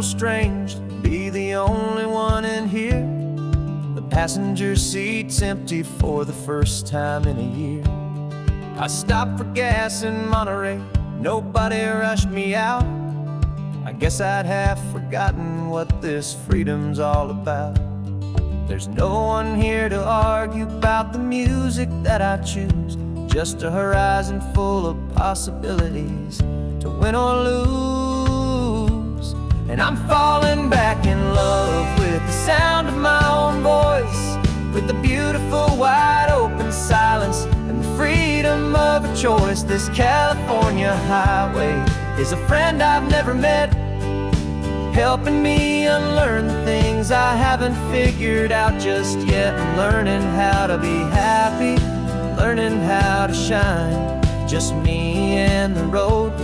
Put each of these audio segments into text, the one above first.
little strange to be the only one in here. The passenger seat's empty for the first time in a year. I stopped for gas in Monterey, nobody rushed me out. I guess I'd have forgotten what this freedom's all about. There's no one here to argue about the music that I choose, just a horizon full of possibilities to win or lose. And I'm falling back in love with the sound of my own voice, with the beautiful wide open silence and the freedom of a choice. This California highway is a friend I've never met, helping me unlearn the things I haven't figured out just yet. I'm learning how to be happy, learning how to shine, just me and the road.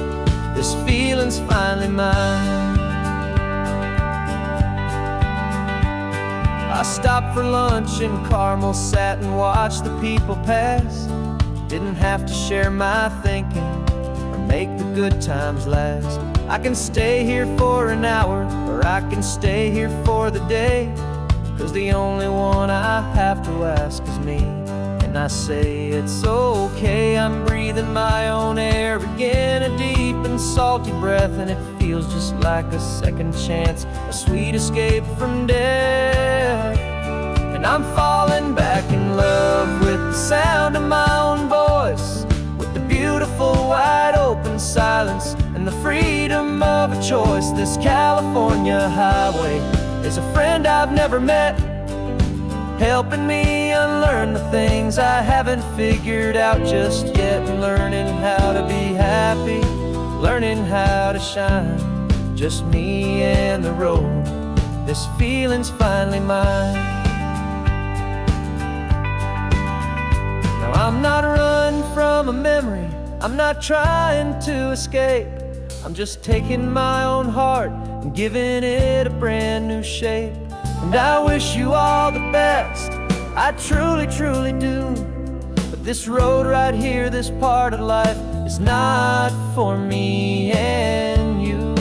This feeling's finally mine. I stopped for lunch in Carmel, sat and watched the people pass. Didn't have to share my thinking or make the good times last. I can stay here for an hour, or I can stay here for the day, 'cause the only one I have to ask is me. And I say it's okay, I'm breathing my own air again, a deep and salty breath, and it feels just like a second chance, a sweet escape from death. And I'm falling back in love with the sound of my own voice, with the beautiful wide open silence and the freedom of a choice. This California highway is a friend I've never met, helping me unlearn the things I haven't figured out just yet. Learning how to be happy, learning how to shine, just me and the road. This feeling's finally mine. Now I'm not running from a memory, I'm not trying to escape. I'm just taking my own heart and giving it a brand new shape. And I wish you all the best, I truly, truly do. But this road right here, this part of life, is not for me and you.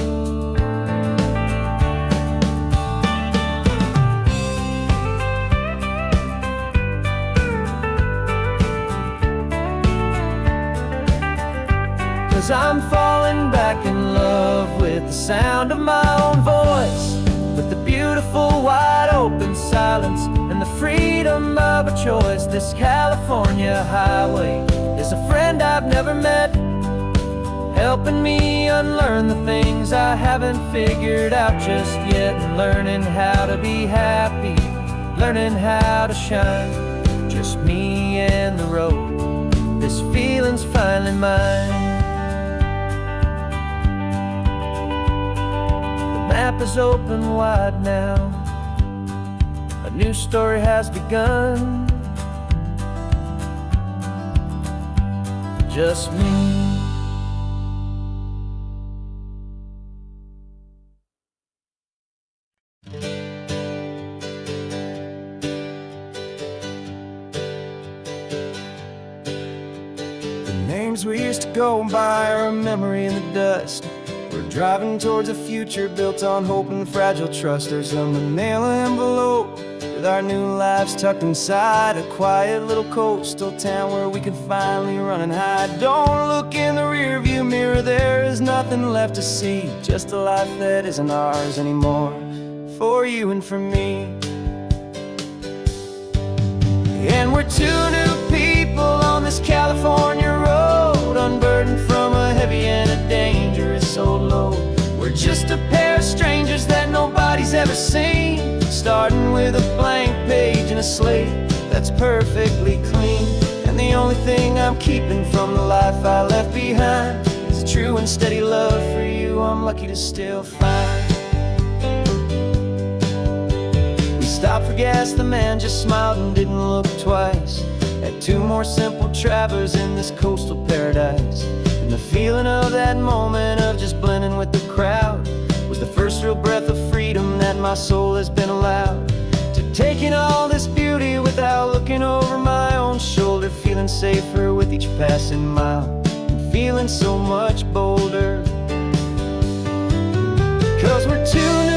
Cause I'm falling back in love with the sound of my own voice, with the beautiful wide open silence and the freedom of a choice. This California highway is a friend I've never met, helping me unlearn the things I haven't figured out just yet. And learning how to be happy, learning how to shine, just me and the road. This feeling's finally mine. The map is open wide now, a new story has begun, just me. The names we used to go by are a memory in the dust. We're driving towards a future built on hope and fragile trust. There's a manila envelope with our new lives tucked inside, a quiet little coastal town where we could finally run and hide. Don't look in the rearview mirror, there is nothing left to see, just a life that isn't ours anymore, for you and for me. And we're two new people on this California road, unburdened from a heavy and a dangerous old load. We're just a pair of strangers that nobody's ever seen, starting with a blank page and a slate that's perfectly clean. And the only thing I'm keeping from the life I left behind is a true and steady love for you I'm lucky to still find. We stopped for gas, the man just smiled and didn't look twice. Had two more simple travelers in this coastal paradise. And the feeling of that moment of just blending with the crowd was the first real breath of freedom that my soul has been allowed to take in all this beauty without looking over my own shoulder, feeling safer with each passing mile and feeling so much bolder. 'Cause we're two new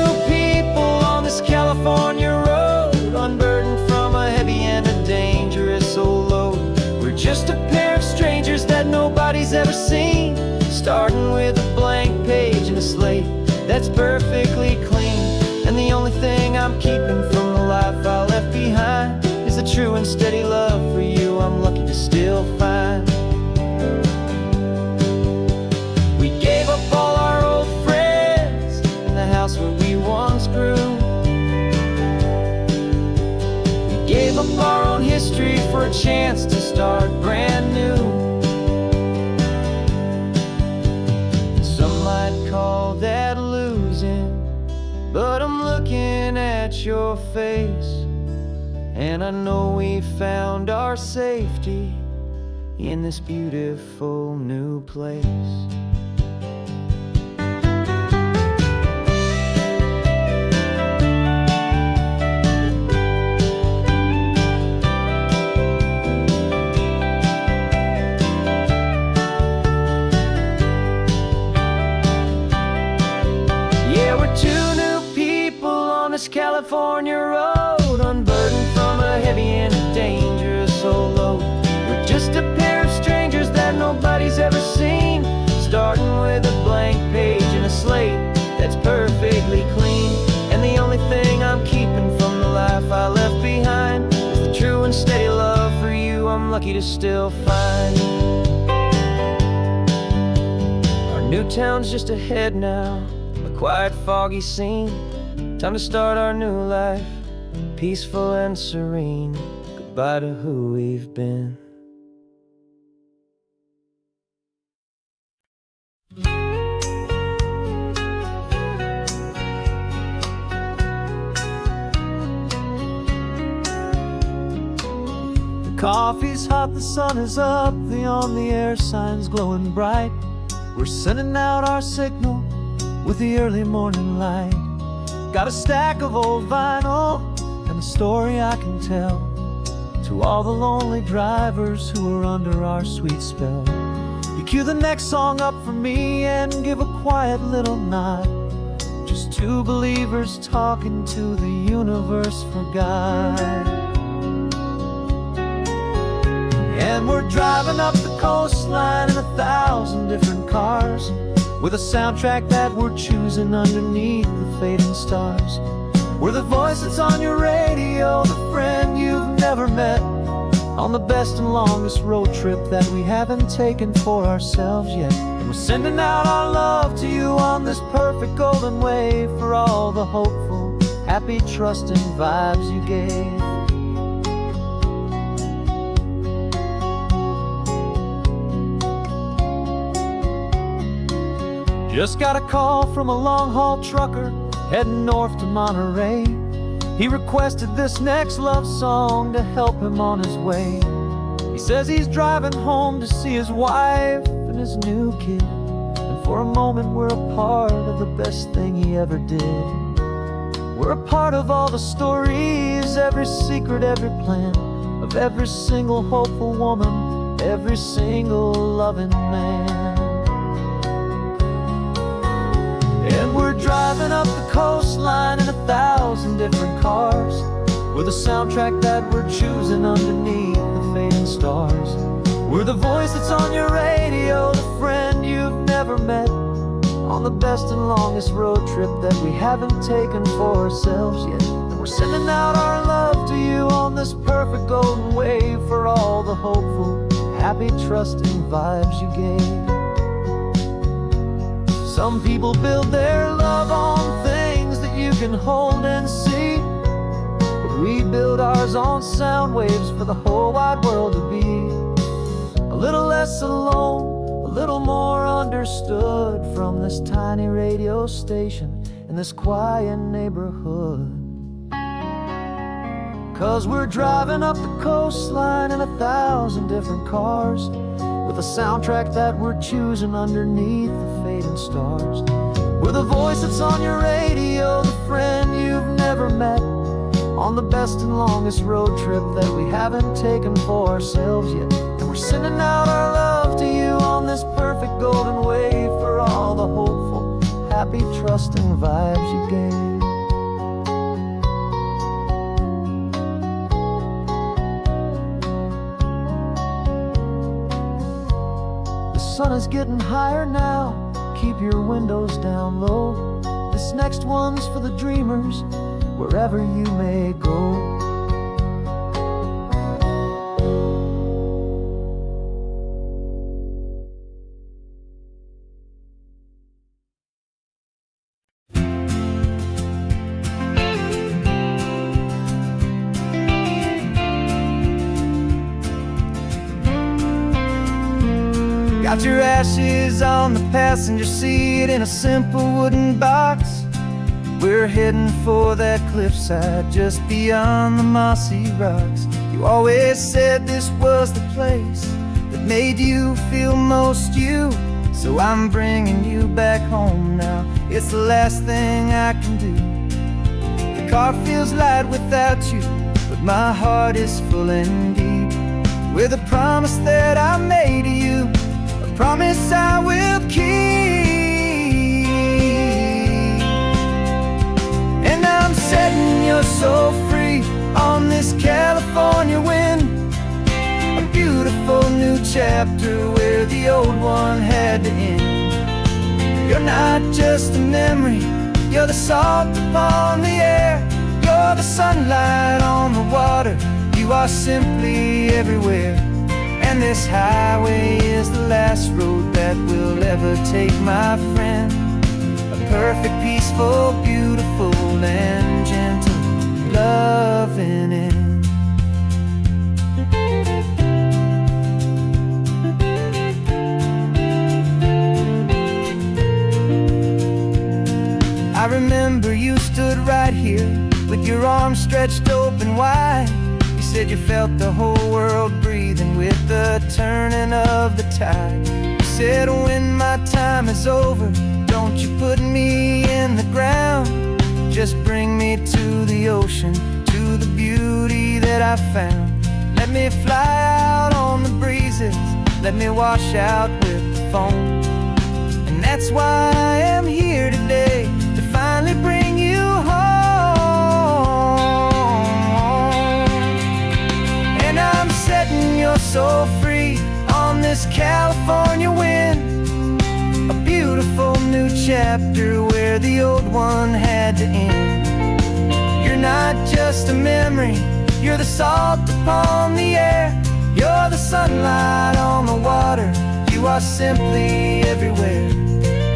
up our own history for a chance to start brand new. Some might call that losing, but I'm looking at your face, and I know we found our safety in this beautiful new place. Yeah, we're two new people on this California road, unburdened from a heavy and a dangerous old load. We're just a pair of strangers that nobody's ever seen, starting with a blank page and a slate that's perfectly clean. And the only thing I'm keeping from the life I left behind is the true and steady love for you I'm lucky to still find. Our new town's just ahead now, a quiet, foggy scene. Time to start our new life, peaceful and serene. Goodbye to who we've been. The coffee's hot, the sun is up, the on the air sign's glowing bright. We're sending out our signal with the early morning light. Got a stack of old vinyl and a story I can tell to all the lonely drivers who are under our sweet spell. You cue the next song up for me and give a quiet little nod. Just two believers talking to the universe for God. And we're driving up the coastline in 1,000 different cars, with a soundtrack that we're choosing underneath the fading stars. We're the voice that's on your radio, the friend you've never met, on the best and longest road trip that we haven't taken for ourselves yet. And we're sending out our love to you on this perfect golden wave, for all the hopeful, happy, trusting vibes you gave. Just got a call from a long-haul trucker heading north to Monterey. He requested this next love song to help him on his way. He says he's driving home to see his wife and his new kid, and for a moment we're a part of the best thing he ever did. We're a part of all the stories, every secret, every plan, of every single hopeful woman, every single loving man. And we're driving up the coastline in 1,000 different cars, with a soundtrack that we're choosing underneath the fading stars. We're the voice that's on your radio, the friend you've never met, on the best and longest road trip that we haven't taken for ourselves yet. And we're sending out our love to you on this perfect golden wave, for all the hopeful, happy, trusting vibes you gave. Some people build their love on things that you can hold and see, but we build ours on sound waves for the whole wide world to be a little less alone, a little more understood, from this tiny radio station in this quiet neighborhood. 'Cause we're driving up the coastline in 1,000 different cars, with a soundtrack that we're choosing underneath the fading stars. We're the voice that's on your radio, the friend you've never met, on the best and longest road trip that we haven't taken for ourselves yet. And we're sending out our love to you on this perfect golden wave, for all the hopeful, happy, trusting vibes you gave. The sun is getting higher now, keep your windows down low. This next one's for the dreamers, wherever you may go. Got your ashes on the passenger seat in a simple wooden box. We're heading for that cliffside just beyond the mossy rocks. You always said this was the place that made you feel most you. So I'm bringing you back home now. It's the last thing I can do. The car feels light without you, but my heart is full and deep with a promise that I made to you, a promise I will keep. And I'm setting your soul free on this California wind, a beautiful new chapter where the old one had to end. You're not just a memory, you're the salt upon the air, you're the sunlight on the water, you are simply everywhere. And this highway is the last road that we'll ever take, my friend. A perfect, peaceful, beautiful, and gentle loving end. I remember you stood right here with your arms stretched open wide. You said you felt the whole world breathing with the turning of the tide. You said when my time is over, don't you put me in the ground, just bring me to the ocean, to the beauty that I found. Let me fly out on the breezes, let me wash out with the foam. And that's why I am here today, to finally bring you home. And I'm setting your soul free on this California wind, a beautiful new chapter where the old one had to end. You're not just a memory, you're the salt upon the air, you're the sunlight on the water, you are simply everywhere.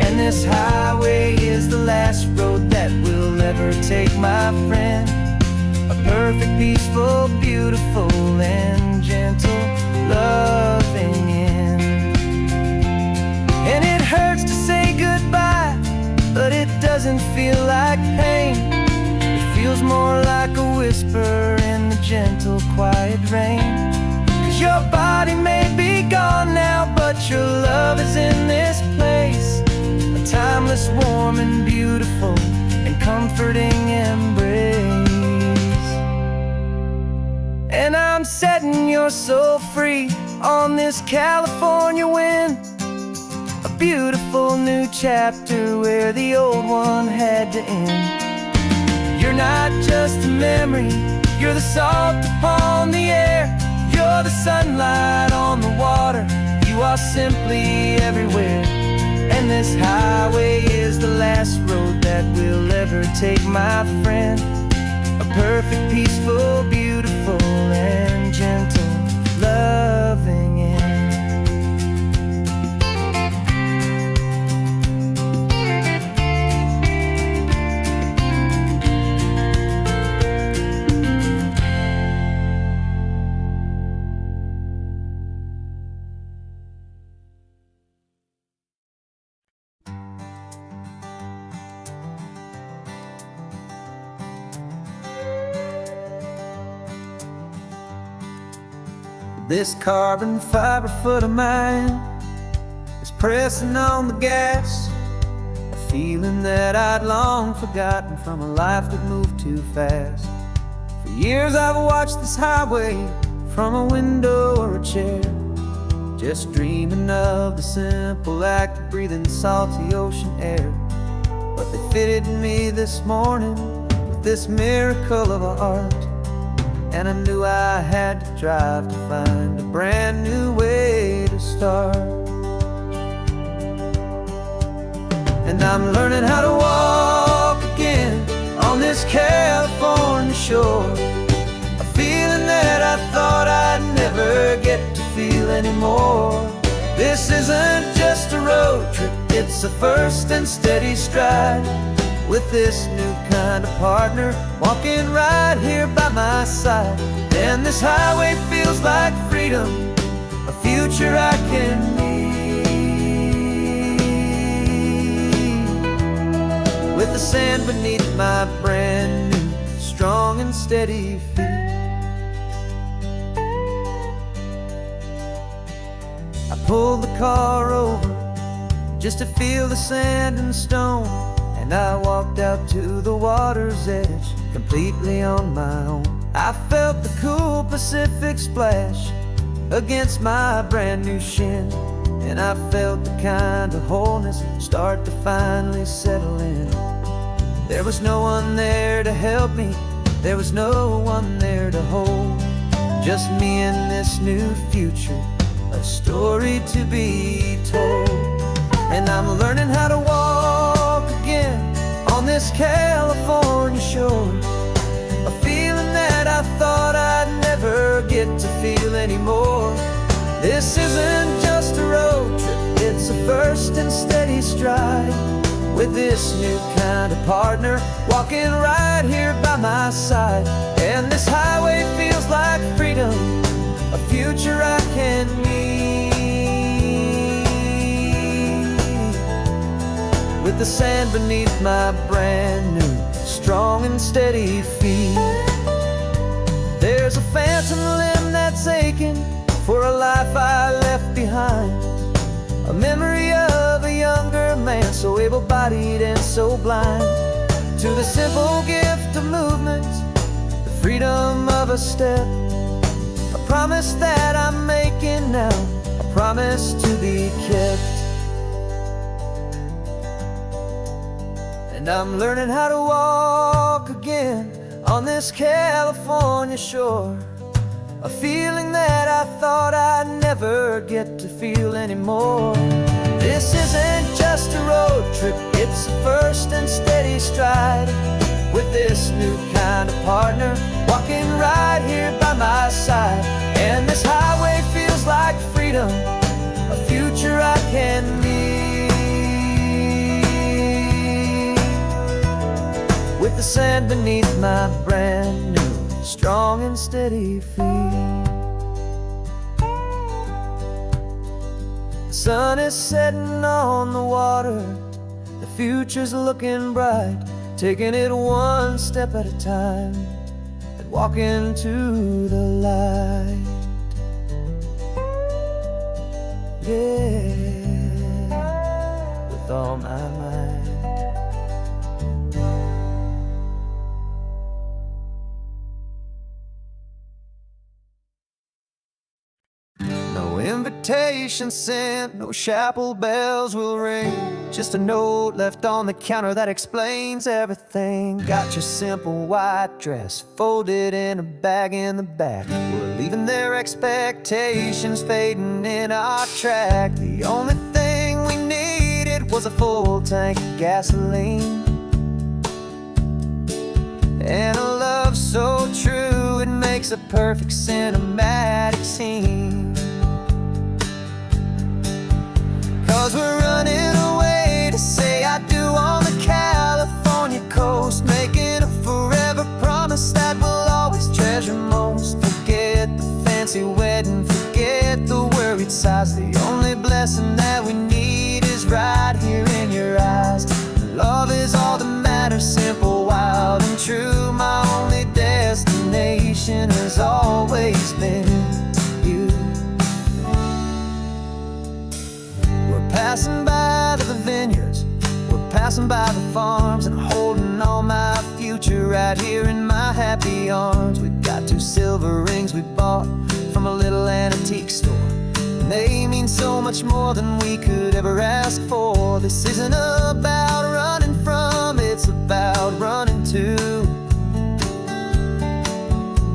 And this highway is the last road that we'll ever take, my friend. A perfect, peaceful, beautiful, and gentle loving end. And it hurts to say goodbye, but it doesn't feel like pain. It feels more like a whisper in the gentle, quiet rain. 'Cause your body may be gone now, but your love is in this place, a timeless, warm, and beautiful, and comforting embrace. And I'm setting your soul free on this California wind, a beautiful new chapter where the old one had to end. You're not just a memory, you're the salt upon the air, you're the sunlight on the water, you are simply everywhere. And this highway is the last road that we'll ever take, my friend. A perfect, peaceful, beautiful, and gentle loving end. This carbon fiber foot of mine is pressing on the gas, a feeling that I'd long forgotten from a life that moved too fast. For years I've watched this highway from a window or a chair, just dreaming of the simple act of breathing salty ocean air. But they fitted me this morning with this miracle of art, and I knew I had to drive to find a brand new way to start. And I'm learning how to walk again on this California shore, a feeling that I thought I'd never get to feel anymore. This isn't just a road trip, it's a first and steady stride, with this new kind of partner walking right here by my side. And this highway feels like freedom, a future I can need. with the sand beneath my brand new strong and steady feet. I pulled the car over just to feel the sand and stone, and I walked out to the water's edge completely on my own. I felt the cool Pacific splash against my brand new shin, and I felt the kind of wholeness start to finally settle in. There was no one there to help me, there was no one there to hold, just me and this new future, a story to be told. And I'm learning how to walk again on this California shore, a feeling that I thought I'd never get to feel anymore. This isn't just a road trip, it's a first and steady stride, with this new kind of partner walking right here by my side. And this highway feels like freedom, a future I can meet, with the sand beneath my brand new strong and steady feet. There's a phantom limb that's aching for a life I left behind, a memory of a younger man, so able-bodied and so blind, to the simple gift of movement, the freedom of a step, a promise that I'm making now, a promise to be kept. And I'm learning how to walk again on this California shore, a feeling that I thought I'd never get to feel anymore. This isn't just a road trip, it's a first and steady stride, with this new kind of partner walking right here by my side. And this highway feels like freedom, a future I can meet, with the sand beneath my brand new strong and steady feet. The sun is setting on the water, the future's looking bright, taking it one step at a time and walking to the light. Yeah, with all my might. No invitation sent, no chapel bells will ring, just a note left on the counter that explains everything. Got your simple white dress folded in a bag in the back. We're leaving there, expectations fading in our track. The only thing we needed was a full tank of gasoline, and a love so true it makes a perfect cinematic scene. 'Cause we're running away to say I do on the California coast, making a forever promise that we'll always treasure most. Forget the fancy wedding, forget the worried sighs. The only blessing that we need is right here in your eyes. Love is all that matters, simple, wild, and true. My only destination has always been you. We're passing by the vineyards, we're passing by the farms, and holding all my future right here in my happy arms. We've got 2 silver rings we bought from a little antique store, and they mean so much more than we could ever ask for. This isn't about running from, it's about running to.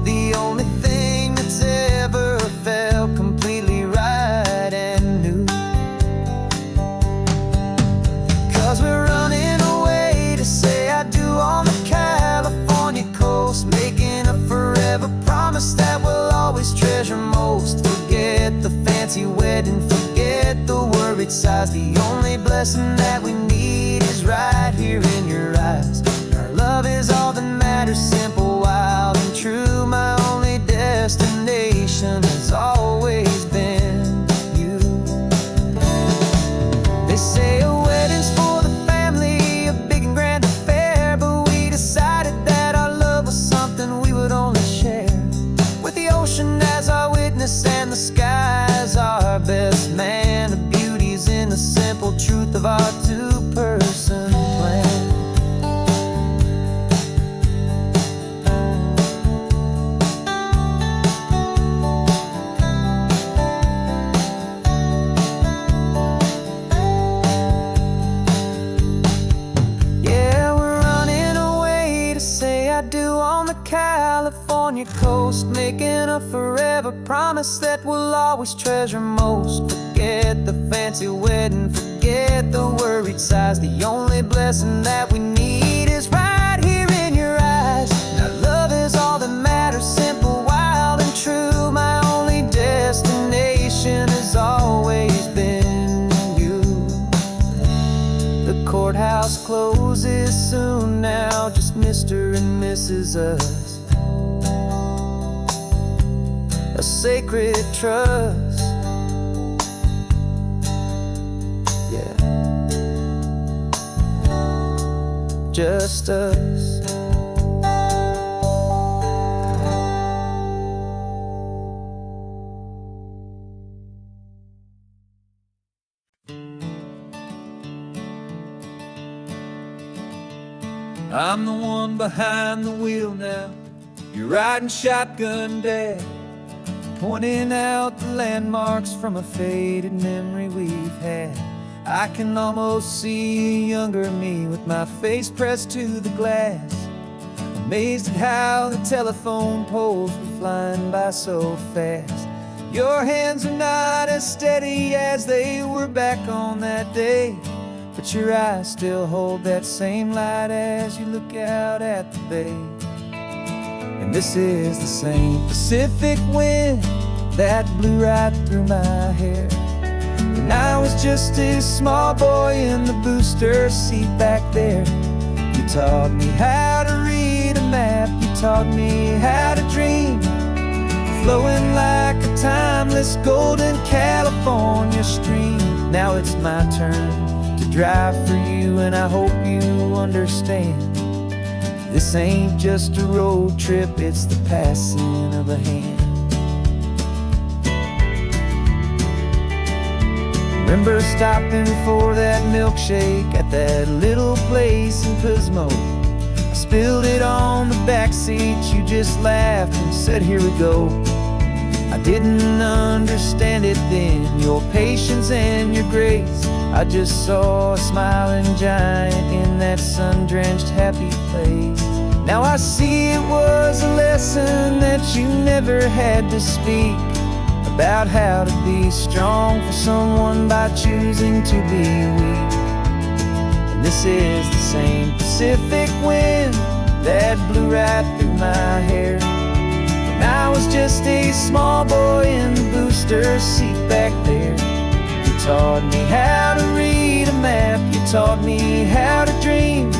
The only thing that's ever felt completely right and new. 'Cause we're running away to say I do on the California coast, making a forever promise that we'll always treasure most. Forget the fancy wedding, forget the worried sighs. The only blessing that we need is right here in your eyes. Our love is all that matters, simple, wild, and true. My only destination has always been you. They say a wedding's for the family, a big and grand ocean as our witness and the sky as our best man. The beauty's in the simple truth of our two-person plan. California coast, making a forever promise that we'll always treasure most. Forget the fancy wedding, forget the worried sighs. The only blessing that we need is right here in your eyes. Now love is all that matters, simple, wild and true. My only destination has always been you. The courthouse closes soon now, just Mr. and Mrs. Us. A sacred trust, yeah, just us. I'm the one behind the wheel now. You're riding shotgun, Dad, pointing out the landmarks from a faded memory we've had. I can almost see a younger me with my face pressed to the glass, amazed at how the telephone poles were flying by so fast. Your hands are not as steady as they were back on that day, but your eyes still hold that same light as you look out at the bay. And this is the same Pacific wind that blew right through my hair when I was just a small boy in the booster seat back there. You taught me how to read a map, you taught me how to dream, flowing like a timeless golden California stream. Now it's my turn to drive for you, and I hope you understand. This ain't just a road trip, it's the passing of a hand. Remember stopping for that milkshake at that little place in Pismo? I spilled it on the back seat, you just laughed and said, here we go. I didn't understand it then, your patience and your grace. I just saw a smiling giant in that sun-drenched happy place. Now I see it was a lesson that you never had to speak, about how to be strong for someone by choosing to be weak. And this is the same Pacific wind that blew right through my hair when I was just a small boy in the booster seat back there. You taught me how to read a map, you taught me how to dream,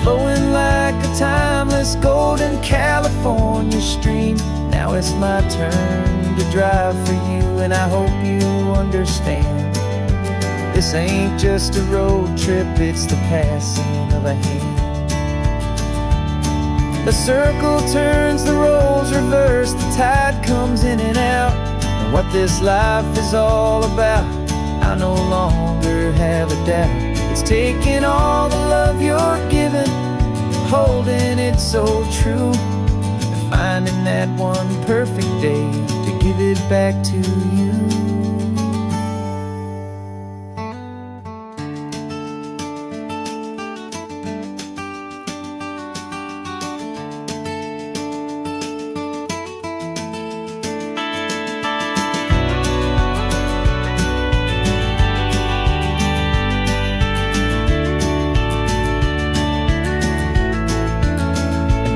flowing like a timeless golden California stream. Now it's my turn to drive for you, and I hope you understand. This ain't just a road trip, it's the passing of a hand. The circle turns, the roles reverse, the tide comes in and out. And what this life is all about, I no longer have a doubt. It's taking all the love you're giving, holding it so true, and finding that one perfect day to give it back to you.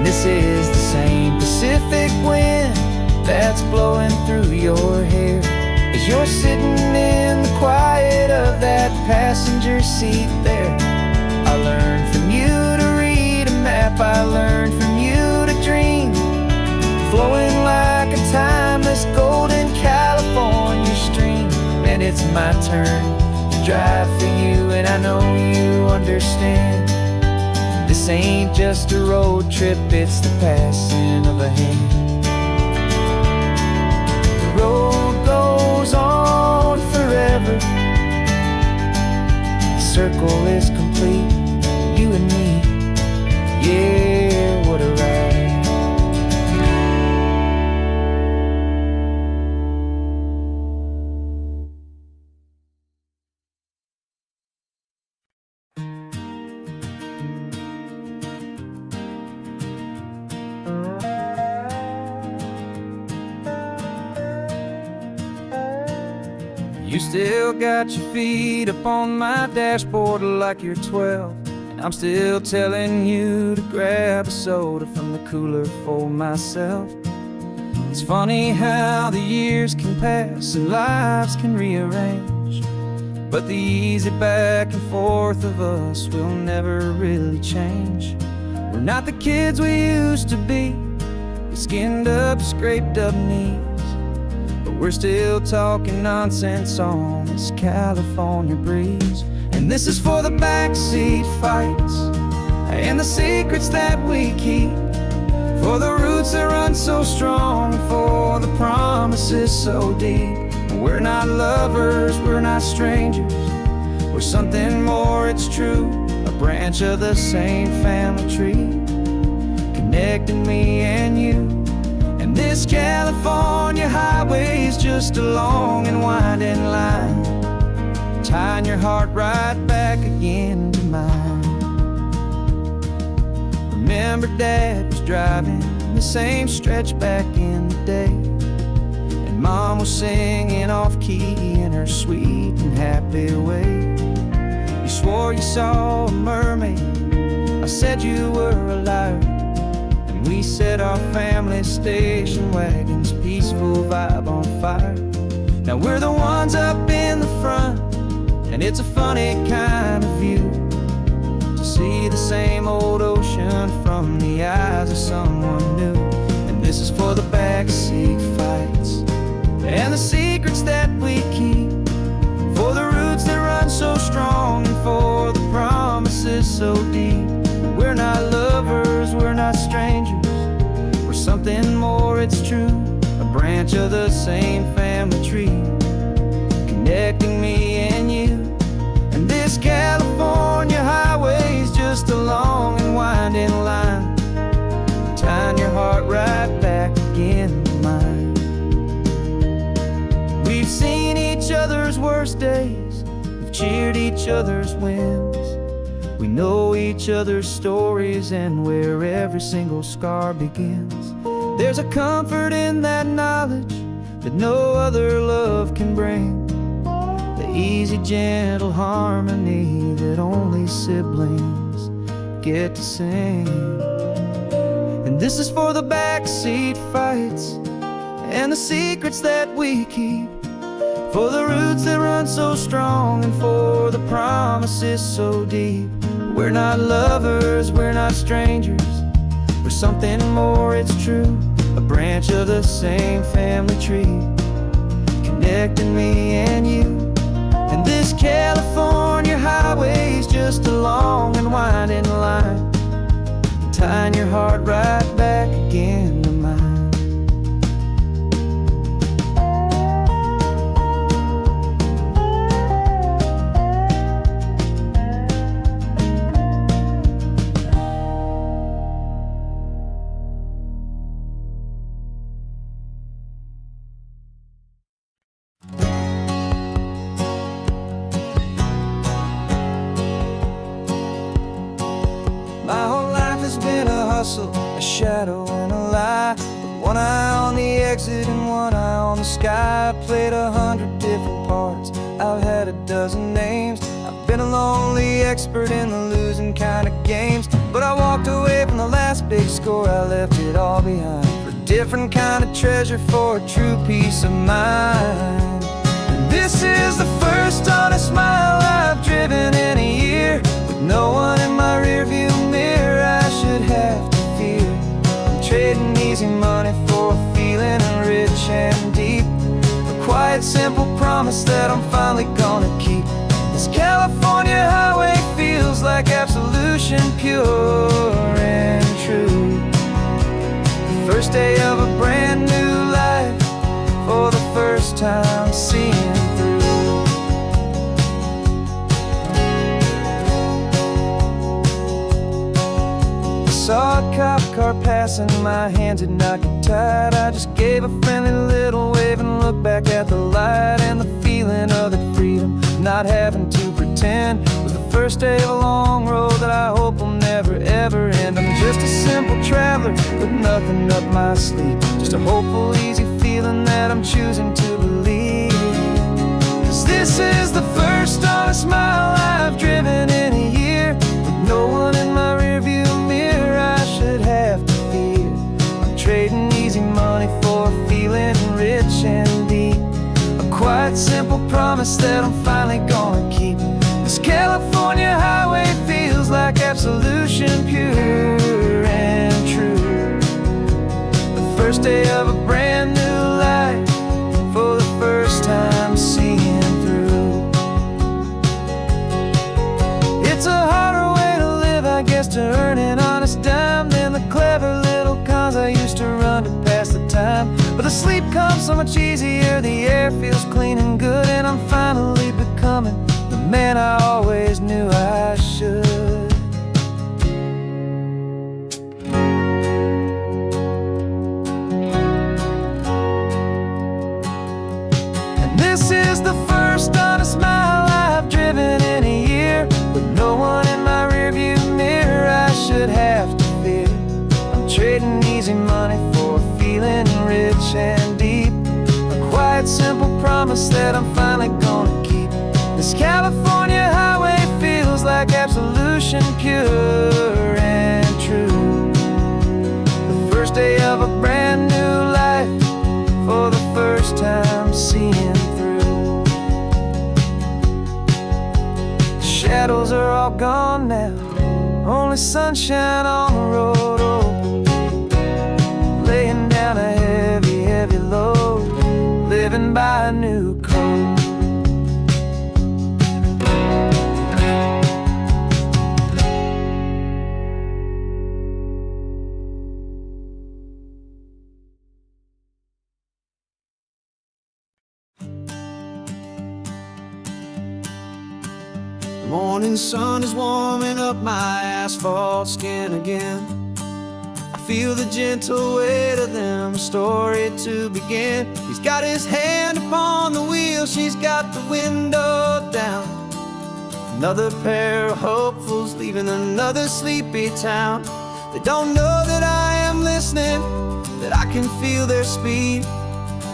This is the same Pacific wind that's blowing through your hair as you're sitting in the quiet of that passenger seat there. I learned from you to read a map, I learned from you to dream, flowing like a timeless golden California stream. And it's my turn to drive for you, and I know you understand. This ain't just a road trip, it's the passing of a hand. circle is complete. You and me, yeah, what a ride. You still got your feet up on my dashboard like you're 12, and I'm still telling you to grab a soda from the cooler for myself. It's funny how the years can pass and lives can rearrange, but the easy back and forth of us will never really change. We're not the kids we used to be, with skinned up, scraped up knees, but we're still talking nonsense on this California breeze. And this is for the backseat fights and the secrets that we keep, for the roots that run so strong, for the promises so deep. We're not lovers, we're not strangers, we're something more, it's true. A branch of the same family tree, connecting me and you. And this California highway is just a long and winding line, tying your heart right back again to mine. Remember Dad was driving the same stretch back in the day, and Mom was singing off-key in her sweet and happy way. You swore you saw a mermaid, I said you were a liar, and we set our family station wagon's peaceful vibe on fire. Now we're the ones up in the front, and it's a funny kind of view to see the same old ocean from the eyes of someone new. And this is for the backseat fights and the secrets that we keep, for the roots that run so strong, and for the promises so deep. We're not lovers, we're not strangers, we're something more, it's true. A branch of the same family tree, connecting me and you. And this California highway is just a long and winding line, tying your heart right back again to mine. We've seen each other's worst days, we've cheered each other's wins, we know each other's stories and where every single scar begins. There's a comfort in that knowledge that no other love can bring, the easy, gentle harmony that only siblings get to sing. And this is for the backseat fights and the secrets that we keep, for the roots that run so strong, and for the promises so deep. We're not lovers, we're not strangers, we're something more, it's true. A branch of the same family tree, connecting me and you. And this California highway is just a long and winding line, tying your heart right back again to mine. My whole life has been a hustle, a shadow and a lie, with one eye on the exit and one eye on the sky. I played 100 different parts, I've had a dozen names, I've been a lonely expert in the losing kind of games. But I walked away from the last big score, I left it all behind, for a different kind of treasure, for a true peace of mind. And this is the first honest mile I've driven in a year, with no one in my rearview mirror I should have to fear. I'm trading easy money for a feeling rich and deep, a quiet, simple promise that I'm finally gonna keep. This California highway feels like absolution, pure and true. The first day of a brand new life, for the first time seeing through. car passing, my hands did not get tied. I just gave a friendly little wave and looked back at the light. And the feeling of the freedom, not having to pretend, was the first day of a long road that I hope will never ever end. I'm just a simple traveler with nothing up my sleeve, just a hopeful, easy feeling that I'm choosing to believe. 'Cause this is the first honest mile I've driven in a year, with no one in my rearview mirror I should have to fear. I'm trading easy money for a feeling rich and deep, a quiet, simple promise that I'm finally gonna keep. This California highway feels like absolution, pure and true. The first day of a brand new life, for the first time seeing through. It's a harder way to live, I guess, to earn an honest dime than the clever little cons I used to run to pass the time. But the sleep comes so much easier, the air feels clean and good, and I'm finally becoming the man I always knew I should. And this is the first honest mile I've driven in a year, with no one in my rearview mirror I should have to fear. I'm trading easy money for a feeling rich and deep, a quiet, simple promise that I'm finally gonna keep. This California highway feels like absolution, pure and true. The first day of a brand new life, for the first time seeing through. The shadows are all gone now, only sunshine on the road. Oh, laying down a heavy, heavy load, living by a new code. The morning sun is warming up my asphalt skin again. I feel the gentle weight of them, story to begin. He's got his hand upon the wheel, she's got the window down. Another pair of hopefuls leaving another sleepy town. They don't know that I am listening, that I can feel their speed,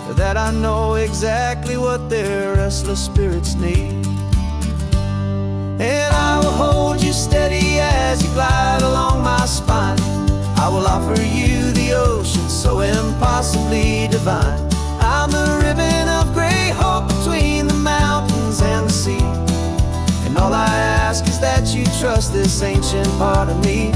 or that I know exactly what their restless spirits need. And I will hold you steady as you glide along my spine. I will offer you the ocean so impossibly divine. I'm the ribbon of gray hope between the mountains and the sea, and all I ask is that you trust this ancient part of me.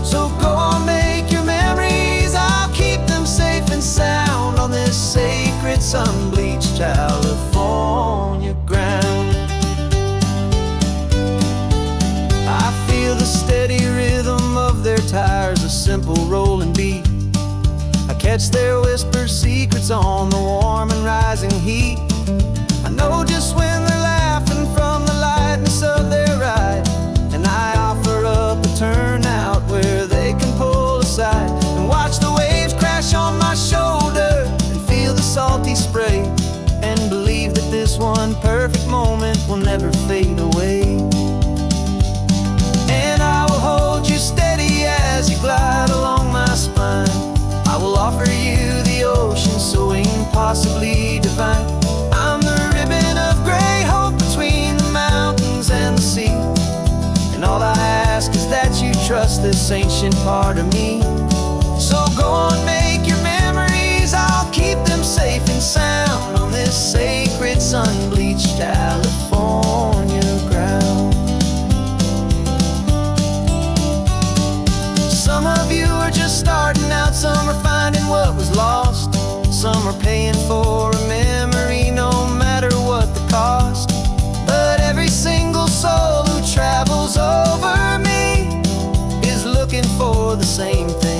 So go on, make your memories, I'll keep them safe and sound on this sacred sun-bleached California ground. I feel the steady rhythm of their tires, a simple rolling beat. I catch their whispered secrets on the warm and rising heat. I know just when they're laughing from the lightness of their ride, and I offer up a turnout where they can pull aside and watch the waves crash on my shoulder and feel the salty spray, and believe that this one perfect moment will never fade away. And I will hold you steady as you glide along my spine. I will offer you the ocean so impossibly divine. I'm the ribbon of gray hope between the mountains and the sea, and all I ask is that you trust this ancient part of me. So go on, make your memories, I'll keep them safe and sound on this sacred sun-bleached California ground. Some of you are just starting out, some are finding what was lost, some are paying for a memory no matter what the cost. But every single soul who travels over me is looking for the same thing.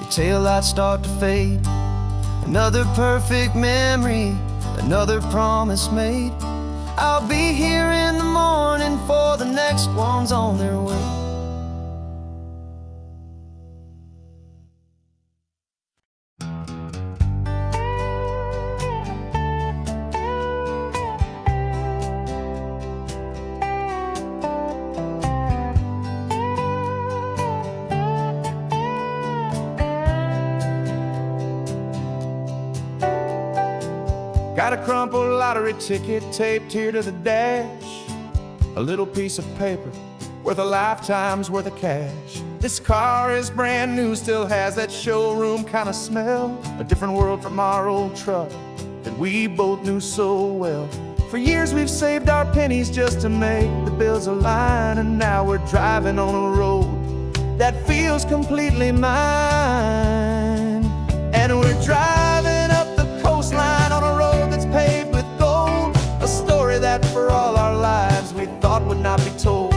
taillights start to fade. Another perfect memory, another promise made. I'll be here in the morning for the next ones on their way. Got a crumpled lottery ticket taped here to the dash. A little piece of paper worth a lifetime's worth of cash. This car is brand new, still has that showroom kind of smell. A different world from our old truck that we both knew so well. For years we've saved our pennies just to make the bills align, and now we're driving on a road that feels completely mine. And we're driving up the coastline on a road that's paved with gold, a story that for all our lives we thought would not be told.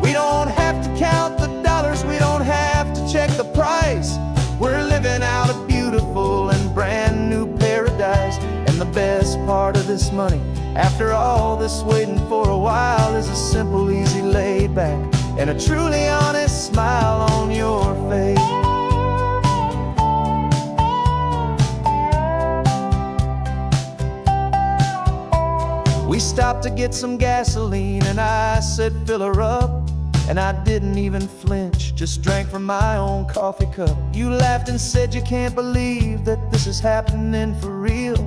We don't have to count the dollars, we don't have to check the price. We're living out a beautiful and brand new paradise. And the best part of this money, after all this waiting for a while, is a simple, easy, laid back, and a truly honest smile on your face. We stopped to get some gasoline, and I said, fill her up. And I didn't even flinch, just drank from my own coffee cup. You laughed and said you can't believe that this is happening for real.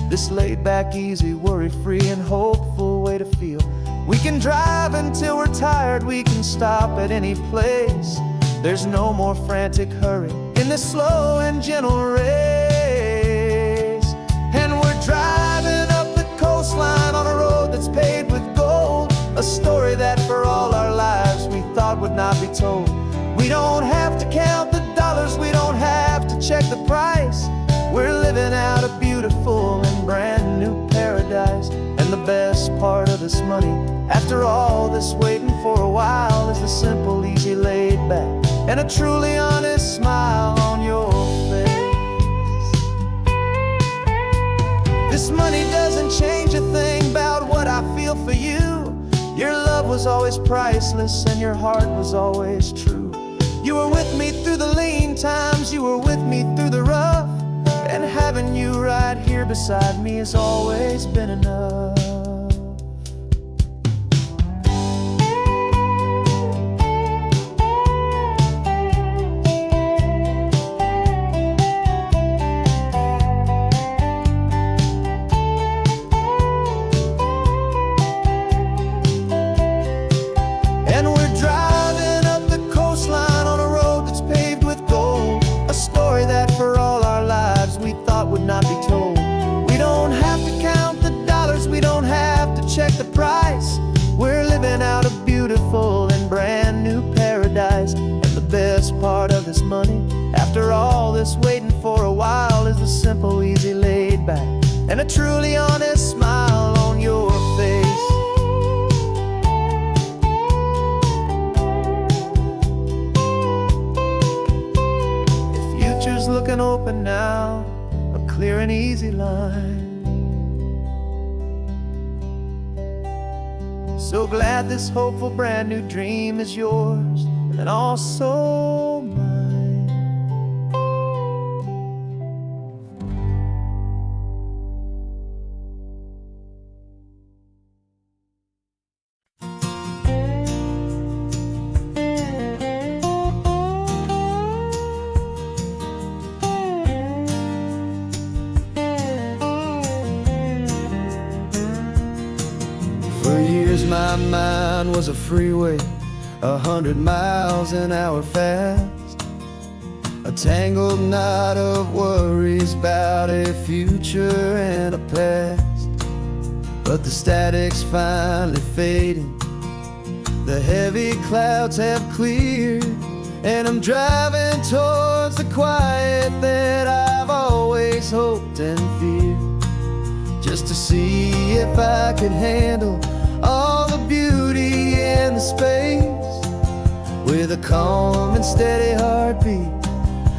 This laid back, easy, worry-free and hopeful way to feel. We can drive until we're tired, we can stop at any place. There's no more frantic hurry in this slow and gentle race. And we're driving up the coastline on a road that's paved with gold, a story that for all our lives we thought would not be told. We don't have to count the dollars, we don't have to check the price. We're living out a beautiful and brand new paradise. And the best part of this money, after all this waiting for a while, is the simple, easy, laid back, and a truly honest smile on your face. This money doesn't change a thing about what I feel for you. Your love was always priceless and your heart was always true. You were with me through the lean times, you were with me through the rough, and having you right here beside me has always been enough. And we're driving up the coastline on a road that's paved with gold, a story that for all our lives we thought would not be told. We don't have to count the dollars, we don't have to check the price. We're living out a beautiful and brand new paradise. And the best part of this money, after all this waiting for a while, is the simple, easy, laid back, and a truly honest smile on your face. Future's looking open now, a clear and easy line. So glad this hopeful brand new dream is yours, and also mine. For years my mind was a freeway, 100 miles an hour fast, a tangled knot of worries about a future and a past. But the static's finally fading, the heavy clouds have cleared, and I'm driving towards the quiet that I've always hoped and feared, just to see if I could handle all the beauty and the space, with a calm and steady heartbeat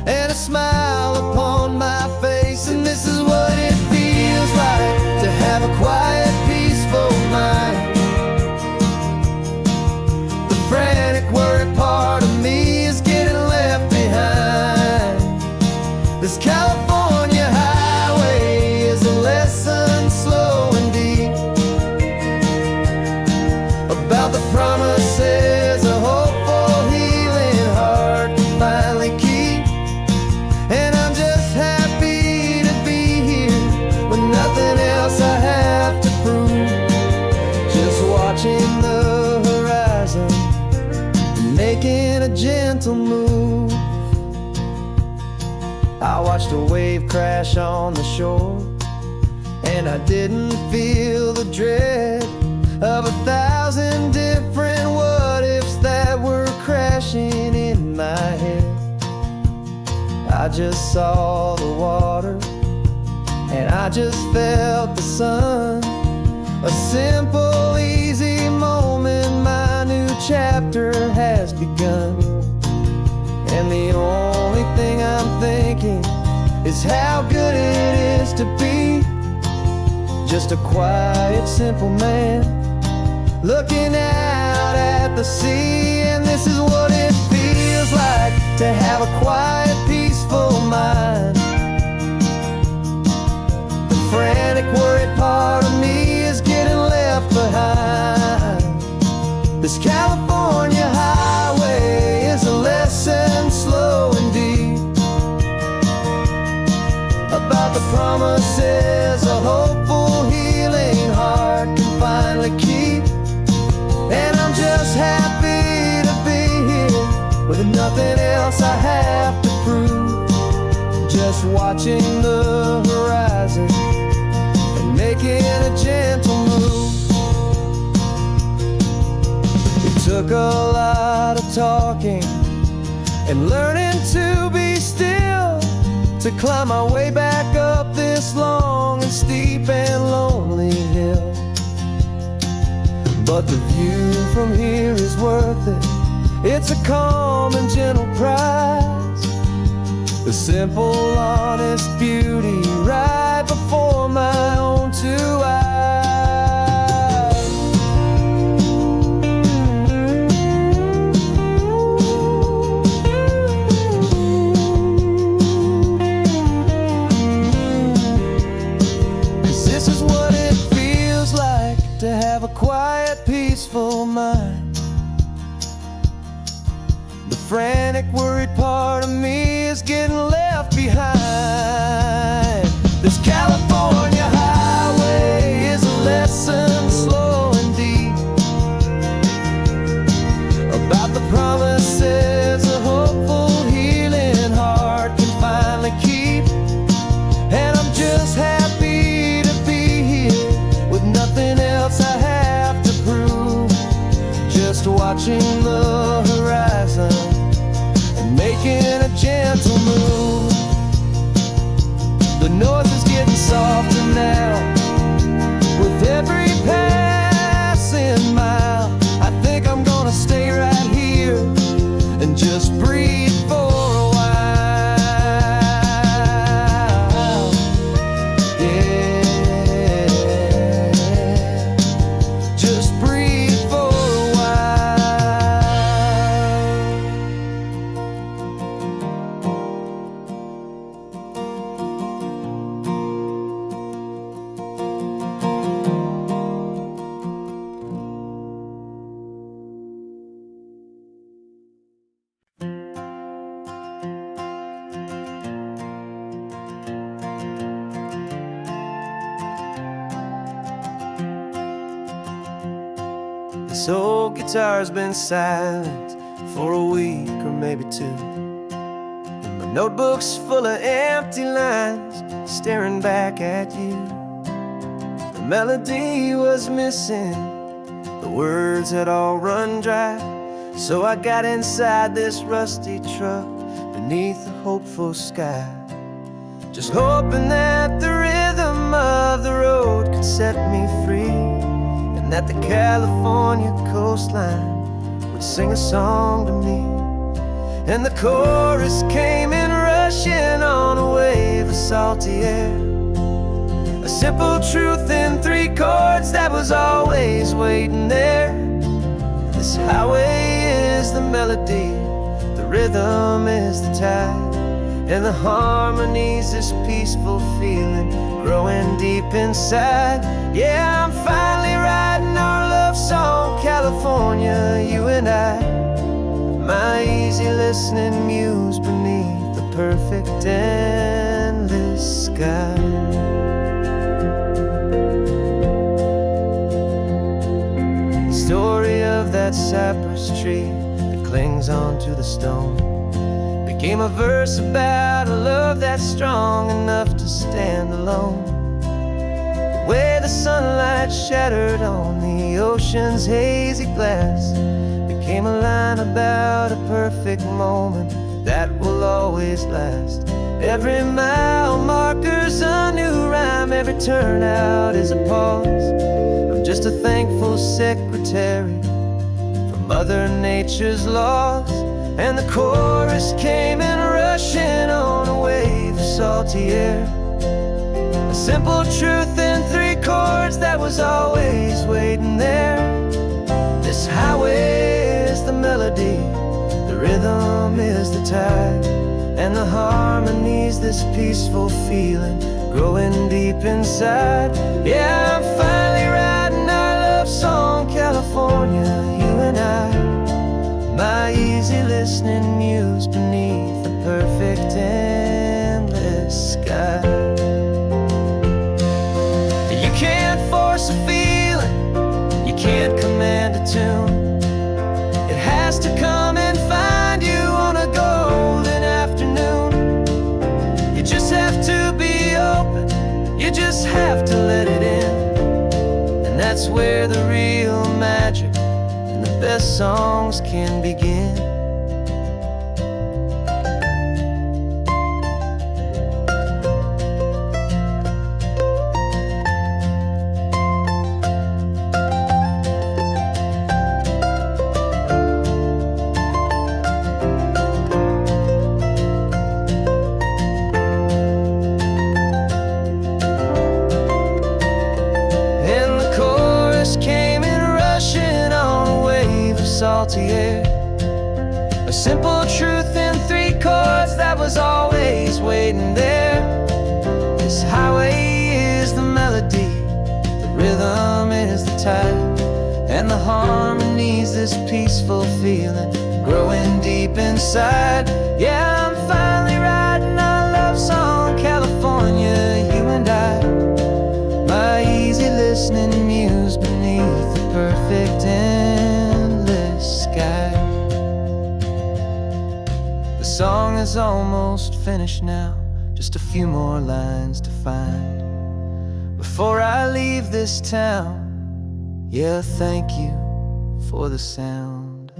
and a smile upon my face. And this is what it feels like to have a quiet, peaceful mind. The frantic, worried part of me is getting left behind. This California highway is a lesson slow and deep about the promises a hopeful, healing heart can finally keep. And I'm just happy to be here with nothing else I have to prove. Just watching the horizon and making a gentle move. I watched a wave crash on the shore, and I didn't feel the dread of 1,000 different what-ifs that were crashing in my head. I just saw the water, and I just felt the sun. A simple, easy moment, my new chapter has begun. And the only thing I'm thinking is how good it is to be just a quiet, simple man looking out at the sea. And this is what it feels like to have a quiet, peaceful mind. The frantic, worried part of me is getting left behind. This California highway is a lesson slow and deep about the promises a hopeful, healing heart can finally keep. And I'm just happy to be here with nothing else I have to prove. Just watching the horizon and making a gentle move. It took a lot of talking and learning to be still to climb my way back up this long and steep and lonely hill. But the view from here is worth it. It's a calm and gentle prize. The simple, honest beauty right before my own two eyes. This is what it feels like to have a quiet, peaceful mind. The frantic, worried part of me is getting left behind. This California highway is a lesson slow and deep about the promises a hopeful, healing heart can finally keep. And I'm just happy to be here with nothing else I have to prove. Just watching the horizon and making a gentle move. The noise is getting softer now with every passing mile. I think I'm gonna stay right here and just breathe for a while. Yeah, just breathe for a while. This old guitar's been silent for a week or maybe two, and my notebook's full of empty lines staring back at you. The melody was missing, the words had all run dry. So I got inside this rusty truck beneath a hopeful sky, just hoping that the rhythm of the road could set me free, and that the California coastline would sing a song to me. And the chorus came in rushing salty air. A simple truth in 3 chords that was always waiting there. This highway is the melody, the rhythm is the tide, and the harmony's this peaceful feeling growing deep inside. Yeah, I'm finally writing our love song, California, you and I. My easy listening muse beneath the perfect endless sky. Story of that cypress tree that clings onto the stone became a verse about a love that's strong enough to stand alone. Where the sunlight shattered on the ocean's hazy glass became a line about a perfect moment that will always last. Every mile marker's a new rhyme, every turnout is a pause. I'm just a thankful secretary for Mother Nature's laws. And the chorus came in rushing on a wave of salty air. A simple truth in 3 chords that was always waiting there. This highway is the melody, the rhythm is the tide, and the harmony's this peaceful feeling growing deep inside. Yeah, I'm finally writing our love song, California, you and I. My easy listening muse beneath the perfect endless sky. You can't force a feeling, you can't command a tune. It has to come and find you on a golden afternoon. You just have to be open, you just have to let it in. And that's where the real magic and the best songs can begin. Salty air. A simple truth in 3 chords that was always waiting there. This highway is the melody, the rhythm is the tide, and the harmony's this peaceful feeling growing deep inside. Yeah, I'm finally writing our love song, California, you and I. My easy listening muse beneath the perfect endless sky. The song is almost finished now, just a few more lines to find before I leave this town. Yeah, thank you for the sound.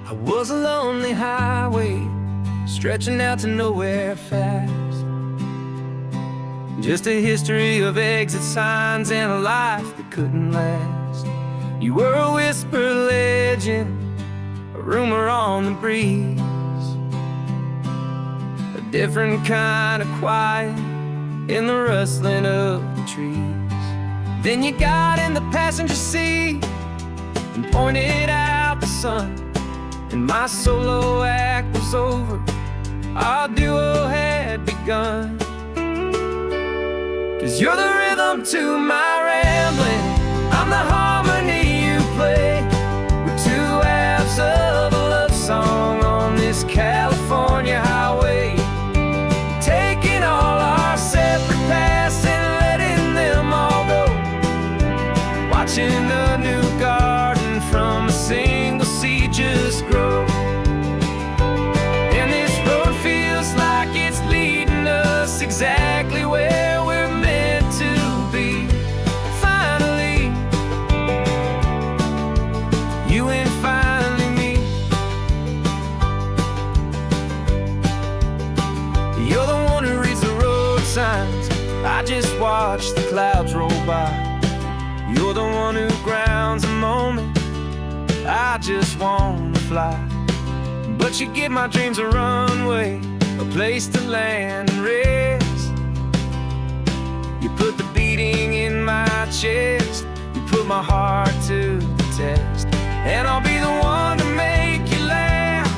I was a lonely highway stretching out to nowhere fast. Just a history of exit signs and a life that couldn't last. You were a whisper legend, a rumor on the breeze, a different kind of quiet in the rustling of the trees. Then you got in the passenger seat and pointed out the sun, and my solo act was over, our duo had begun. 'Cause you're the rhythm to my rambling, I'm the harmony you play. We're 2 halves of a love song on this California highway, taking all our separate paths and letting them all go, watching a new garden from a single seed just grow. And this road feels like it's leading us exactly where we're meant to be. Finally, you and finally me. You're the one who reads the road signs I just watch the clouds roll by. You're the one who grounds a moment. I just wanna fly, but you give my dreams a runway, a place to land and rest. You put the beating in my chest, you put my heart to the test. And I'll be the one to make you laugh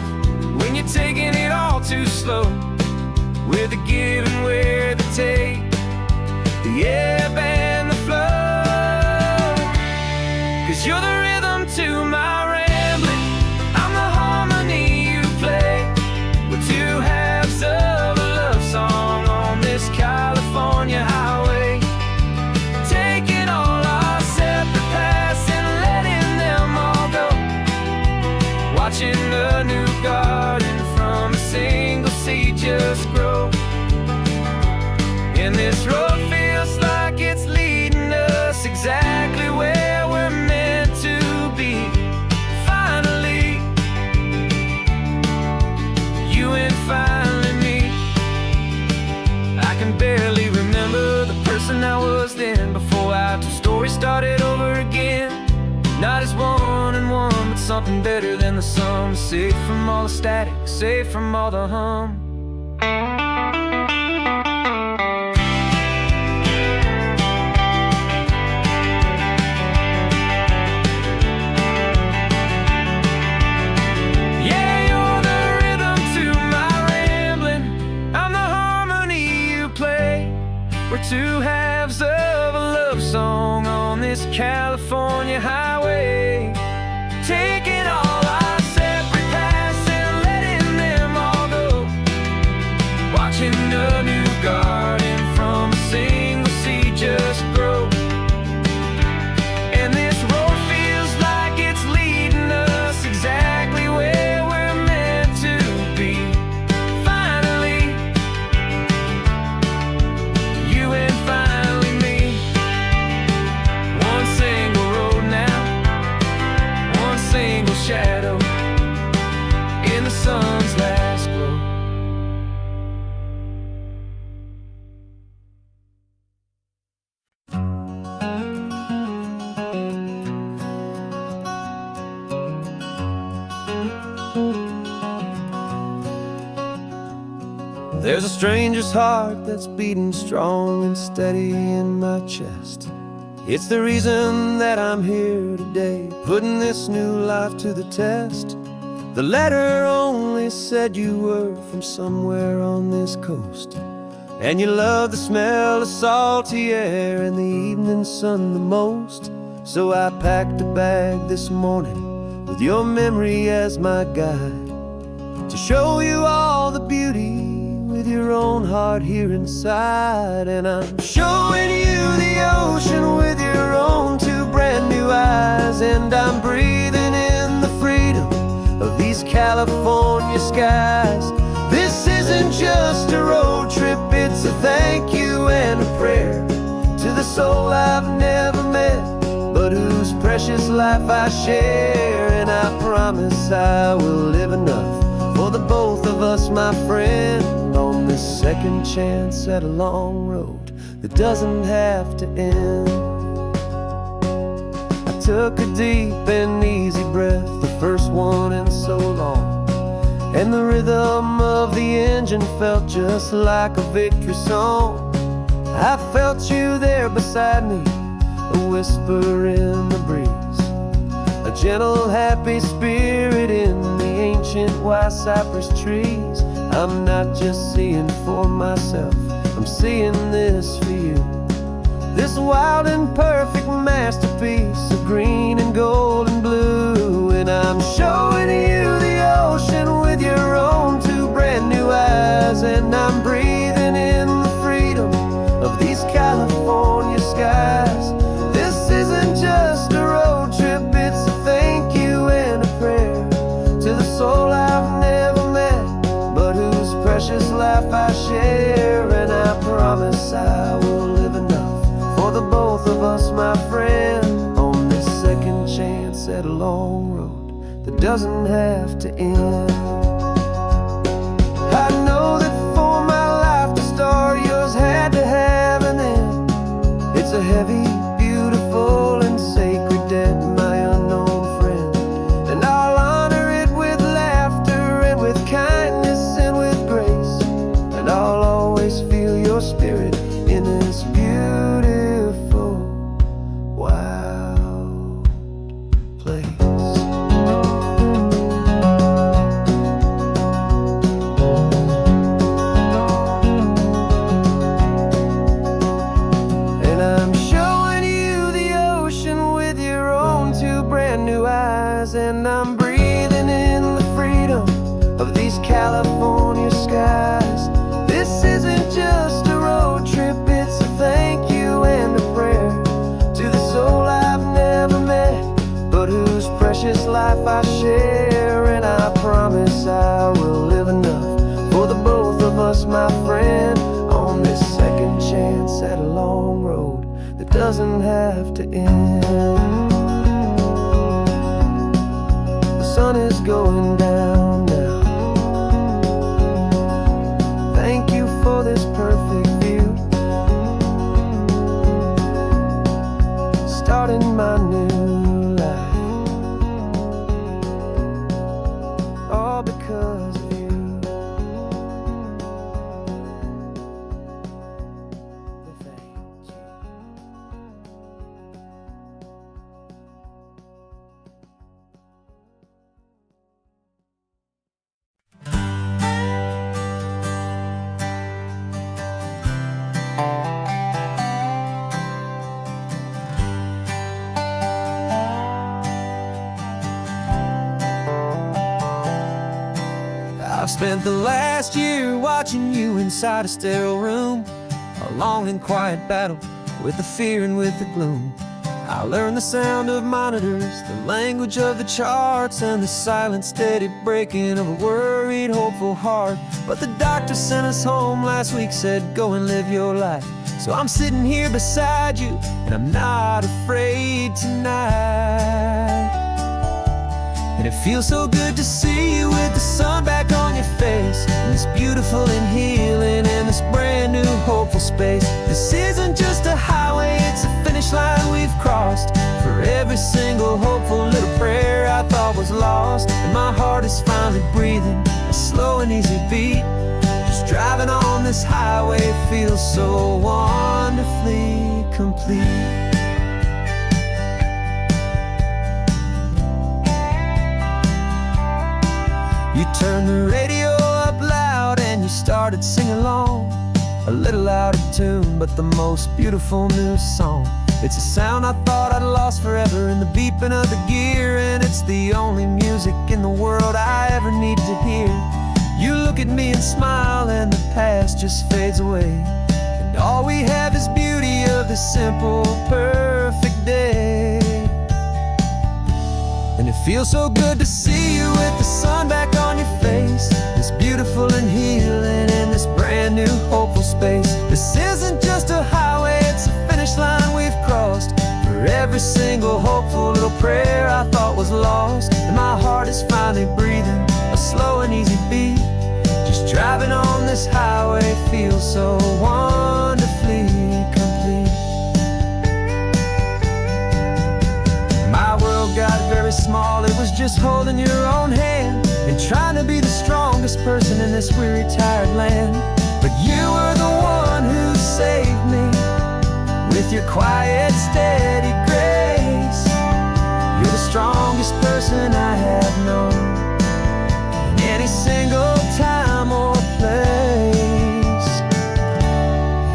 when you're taking it all too slow. We're the give and we're the take, the ebb and the flow. 'Cause you're the rhythm to my rambling, I'm the harmony you play. We're two halves of a love song on this California highway, taking all our separate paths and letting them all go. Watching a new garden from a single seed just grow. And this road feels like it's leading us exactly where we're meant to be. Finally, you and finally me. I can barely remember the person I was then, before our two stories started over again. Not as one and one, but something better than the sum. Safe from all the static, safe from all the hum. We're two halves of a love song on this California highway, taking all our separate paths and letting them all go. Watching a new garden from a single seed just grow. And this road feels like it's leading us exactly where we're meant to be. Finally, you and finally me. One single road now, one single shadow in the sun's last glow. There's a stranger's heart that's beating strong and steady in my chest. It's the reason that I'm here today, putting this new life to the test. The letter only said you were from somewhere on this coast, and you love the smell of salty air and the evening sun the most. So I packed a bag this morning with your memory as my guide, to show you all the beauty with your own heart here inside. And I'm showing you the ocean with your own two brand new eyes, and I'm breathing in the freedom of these California skies. This isn't just a road trip, it's a thank you and a prayer to the soul I've never met, but whose precious life I share. And I promise I will live enough for the both of us, my friend, on this second chance at a long road that doesn't have to end. I took a deep and easy breath, the first one in so long, and the rhythm of the engine felt just like a victory song. I felt you there beside me, a whisper in the breeze, a gentle happy spirit in the ancient white cypress trees. I'm not just seeing for myself, I'm seeing this for you. This wild and perfect masterpiece of green and gold and blue. And I'm showing you the ocean with your own two brand new eyes, and I'm breathing in the freedom of these California skies. This isn't just a road trip, it's a thank you and a prayer to the soul I've never met, but whose precious life I share. And I promise I will live enough for the both of us, my friend, on this second chance at a long road that doesn't have to end. I know that for my life to start, yours had to have an heavy, beautiful, and sacred debt, my unknown friend. And I'll honor it with laughter and with kindness and with grace. And I'll always feel your spirit in this beautiful, wild place. And I'm showing you the ocean with your own two brand new eyes. And I'm breathing in the freedom of these California skies. This isn't just a road trip, it's a thank you and a prayer to the soul I've never met, but whose precious life I share. And I promise I will live enough for the both of us, my friend, on this second chance at a long road that doesn't have to end. The sun is going down now. Thank you for this perfect view, starting my new life, all because of you. Thank you. I've spent the last year watching you inside a sterile room, a long and quiet battle with the fear and with the gloom. I learned the sound of monitors, the language of the charts, and the silent, steady breaking of a worried, hopeful heart. But the doctor sent us home last week, said go and live your life. So I'm sitting here beside you, and I'm not afraid tonight. And it feels so good to see you with the sun back on your face, and this beautiful and healing and this brand new hopeful space. This isn't just a highway, it's a finish line we've crossed. For every single hopeful little prayer I thought was lost, and my heart is finally breathing a slow and easy beat. Just driving on this highway feels so wonderfully complete. You turned the radio up loud and you started singing along, a little out of tune, but the most beautiful new song. It's a sound I thought I'd lost forever in the beeping of the gear, and it's the only music in the world I ever need to hear. You look at me and smile, and the past just fades away, and all we have is beauty of this simple, perfect day. And it feels so good to see you with the sun back on your face, this beautiful and healing in this brand new hopeful space. This isn't just a highway, it's a finish line we've crossed. For every single hopeful little prayer I thought was lost, and my heart is finally breathing a slow and easy beat. Just driving on this highway feels so wonderfully complete. My world got very small, it was just holding your own hand and trying to be the strongest person in this weary, tired land. But you were the one who saved me with your quiet, steady grace. You're the strongest person I have known in any single time or place.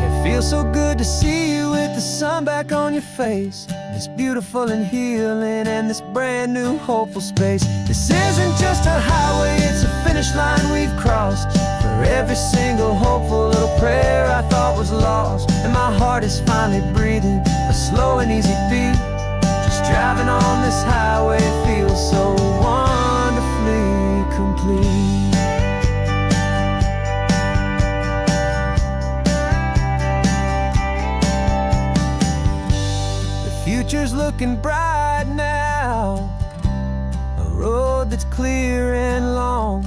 It feels so good to see you with the sun back on your face, this beautiful and healing and this brand new hopeful space. This isn't just a highway, it's a finish line we've crossed. For every single hopeful little prayer I thought was lost, and my heart is finally breathing a slow and easy beat. Just driving on this highway feels so wonderfully complete. Future's looking bright now, a road that's clear and long.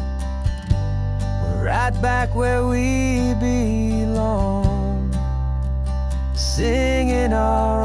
We're right back where we belong, singing our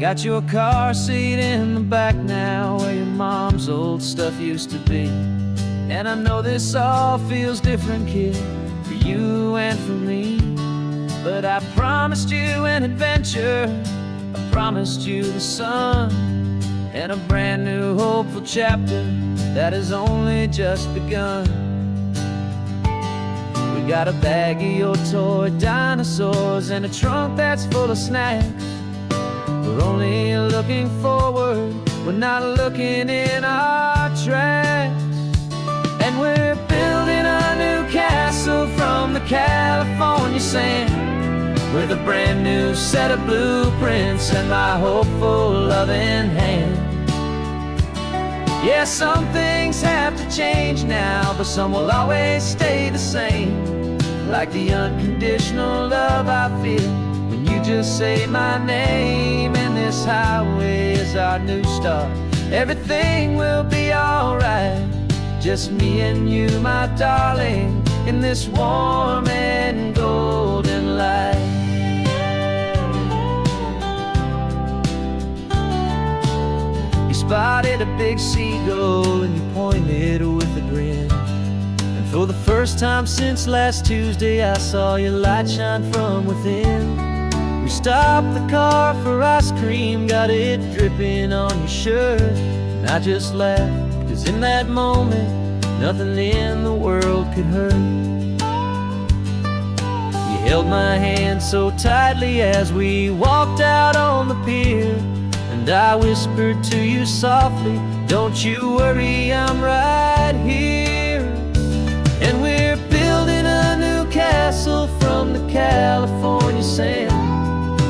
Got your car seat in the back now, where your mom's old stuff used to be. And I know this all feels different, kid, for you and for me. But I promised you an adventure, I promised you the sun, and a brand new hopeful chapter that has only just begun. We got a bag of your toy dinosaurs and a trunk that's full of snacks. We're only looking forward, we're not looking in our tracks. And we're building a new castle from the California sand, with a brand new set of blueprints and my hopeful loving hand. Yeah, some things have to change now, but some will always stay the same. Like the unconditional love I feel when you just say my name. And this highway is our new start, everything will be alright. Just me and you, my darling, in this warm and golden light. You spotted a big seagull and you pointed with a grin. And for the first time since last Tuesday, I saw your light shine from within. We stopped the car for ice cream, got it dripping on your shirt. And I just laughed, 'cause in that moment, nothing in the world could hurt. You held my hand so tightly as we walked out on the pier, and I whispered to you softly, don't you worry, I'm right here. And we're building a new castle from the California sand,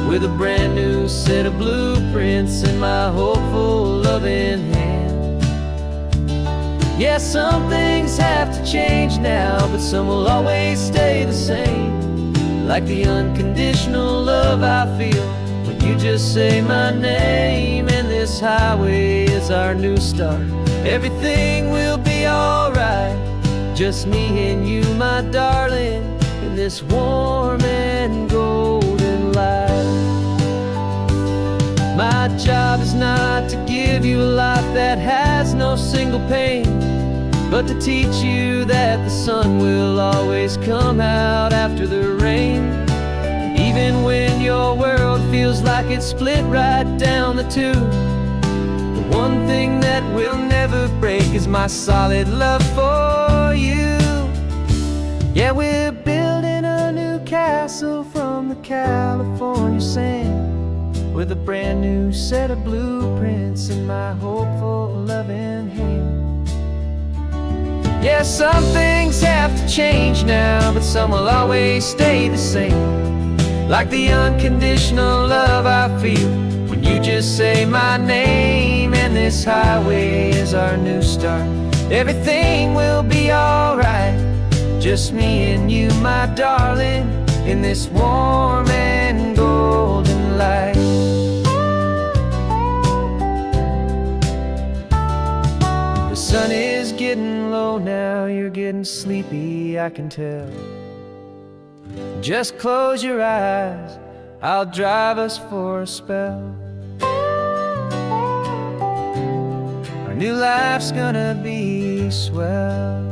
with a brand new set of blueprints in my hopeful loving hand. Yeah, some things have to change now, but some will always stay the same. Like the unconditional love I feel when you just say my name. And this highway is our new start, everything will be alright. Just me and you, my darling, in this warm and golden light. My job is not to give you a life that has no single pain, but to teach you that the sun will always come out after the rain. Even when your world feels like it's split right down the two, the one thing that will never break is my solid love for you. Yeah, we're building a new castle from the California sand, with a brand new set of blueprints in my hopeful loving hand. Yeah, some things have to change now, but some will always stay the same. Like the unconditional love I feel when you just say my name. And this highway is our new start, everything will be alright. Just me and you, my darling, in this warm and golden light. The sun is getting low now, you're getting sleepy, I can tell. Just close your eyes, I'll drive us for a spell. Our new life's gonna be swell.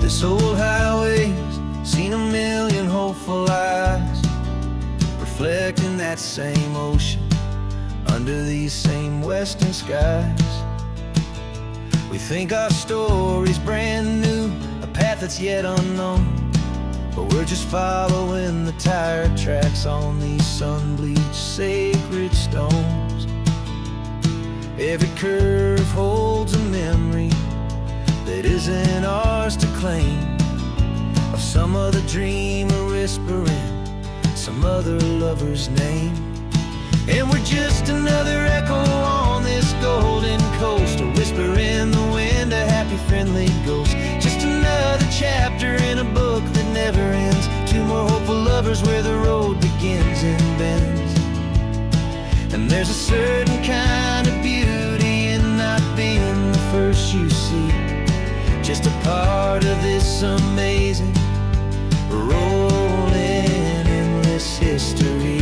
This old highway's seen a million hopeful eyes, reflecting that same ocean under these same western skies. We think our story's brand new, a path that's yet unknown, but we're just following the tire tracks on these sun-bleached sacred stones. Every curve holds a memory that isn't ours to claim, of some other dreamer whispering some other lover's name. And we're just another echo on this golden coast, a whisper in the wind, a happy friendly ghost. Just another chapter in a book that never ends. Two more hopeful lovers where the road begins and bends. And there's a certain kind of beauty in not being the first you see, just a part of this amazing rolling endless history.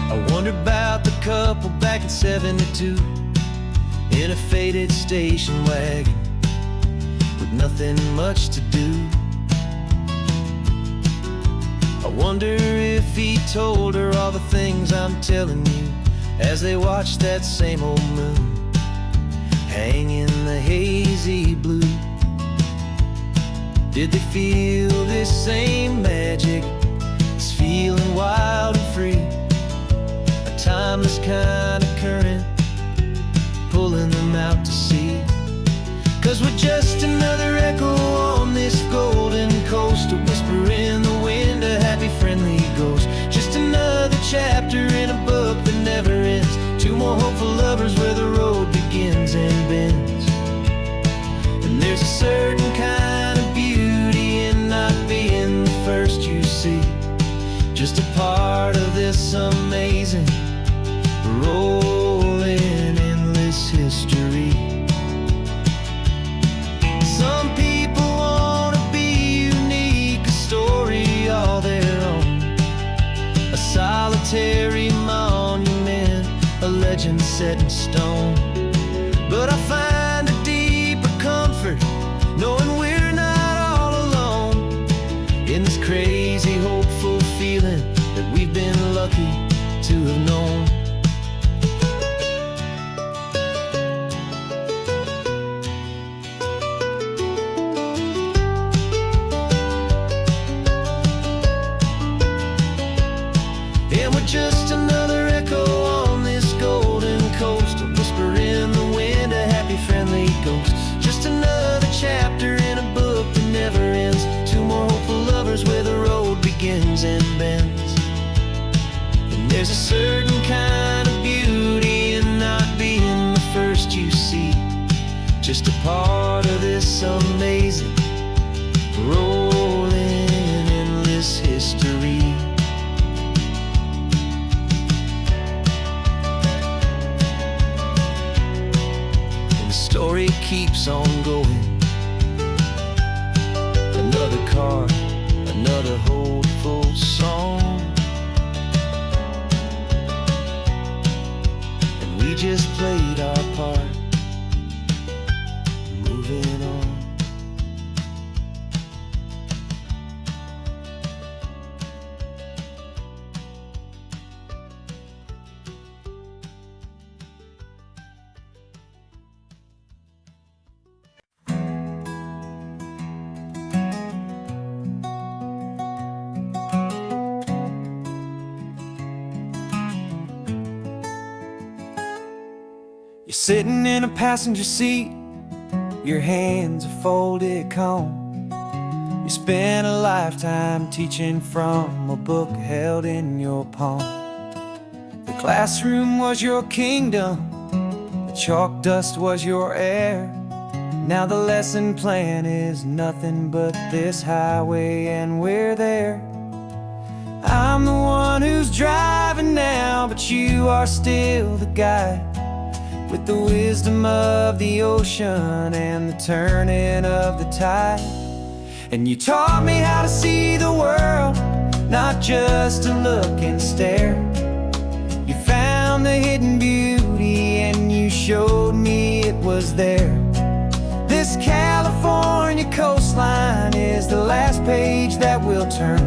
I wonder about the couple back in '72 in a faded station wagon with nothing much to do. I wonder if he told her all the things I'm telling you as they watched that same old moon hang in the hazy blue. Did they feel this same magic, this feeling wild and free, a timeless kind of current pulling them out to sea? 'Cause we're just another echo on this golden coast, a whisper in the wind, a happy friendly ghost. Just another chapter in a book that never ends. Two more hopeful lovers where the road begins and bends. And there's a certain kind of beauty in not being the first you see, just a part of this amazing rolling endless history. Some people want to be unique, a story all their own, a solitary monument, a legend set in stone. But I find a deeper comfort knowing we're not all alone in this crazy, hopeful feeling that we've been lucky to have known. And we're just another echo on this golden coast, a whisper in the wind, a happy friendly ghost. Just another chapter in a book that never ends. Two more hopeful lovers where the road begins and bends. And there's a certain kind of beauty in not being the first you see, just a part of this amazing rolling endless history. Story keeps on going. Another car, another hopeful song, and we just played our part, moving on. You're sitting in a passenger seat, your hands are folded calm. You spent a lifetime teaching from a book held in your palm. The classroom was your kingdom, the chalk dust was your air. Now the lesson plan is nothing but this highway and we're there. I'm the one who's driving now, but you are still the guide, with the wisdom of the ocean and the turning of the tide. And you taught me how to see the world, not just to look and stare. You found the hidden beauty and you showed me it was there. This California coastline is the last page that we'll turn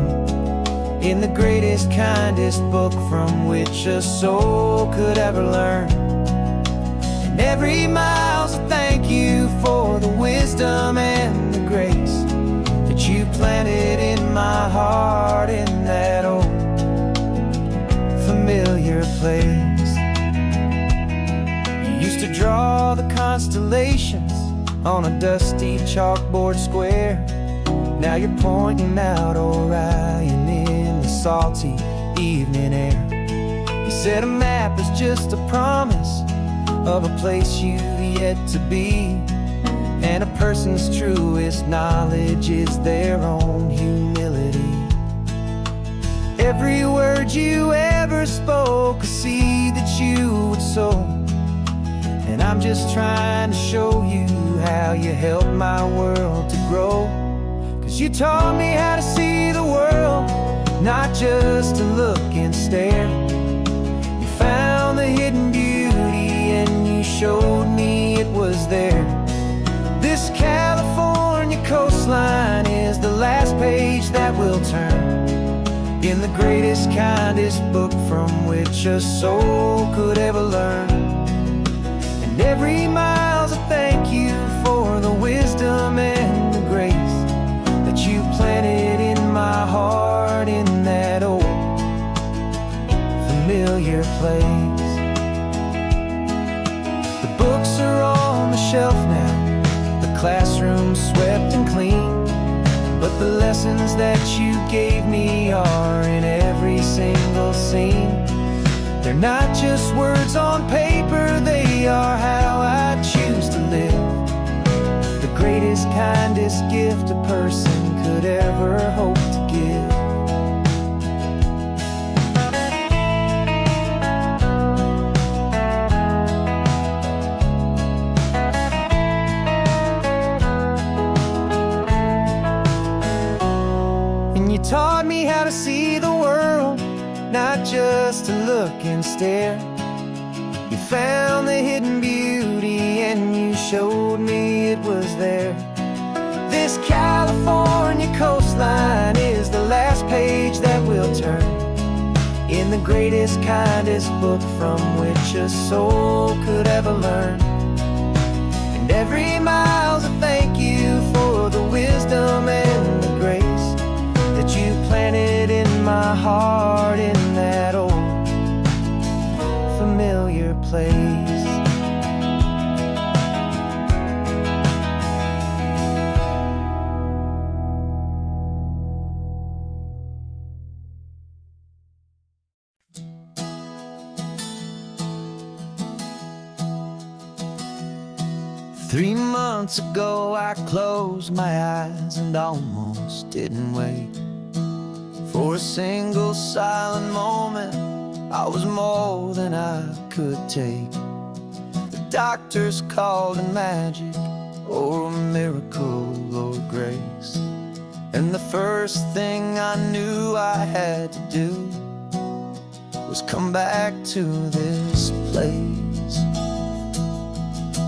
in the greatest, kindest book from which a soul could ever learn. And every mile's a thank you for the wisdom and the grace that you planted in my heart in that old familiar place. You used to draw the constellations on a dusty chalkboard square. Now you're pointing out Orion in the salty evening air. He said a map is just a promise of a place you've yet to be, and a person's truest knowledge is their own humility. Every word you ever spoke, a seed that you would sow, and I'm just trying to show you how you helped my world to grow. 'Cause you taught me how to see the world, not just to look and stare. You found the hidden beauty and you showed me it was there. This California coastline is the last page that we'll turn in the greatest, kindest book from which a soul could ever learn. And every mile's a thank you for the wisdom and the grace that you planted in my heart in that old familiar place. The books are on the shelf now, the classroom swept and clean, but the lessons that you gave me are in every single scene. They're not just words on paper, they are how I choose to live. The greatest, kindest gift a person could ever hope to give. You taught me how to see the world, not just to look and stare. You found the hidden beauty and you showed me it was there. This California coastline is the last page that we'll turn in the greatest, kindest book from which a soul could ever learn. And every mile's a thank you for the wisdom and the grace that you planted in my heart in that old familiar place. Three months ago I closed my eyes and almost didn't wake. For a single silent moment, I was more than I could take. The doctors called it magic, or a miracle, or grace. And the first thing I knew I had to do was come back to this place,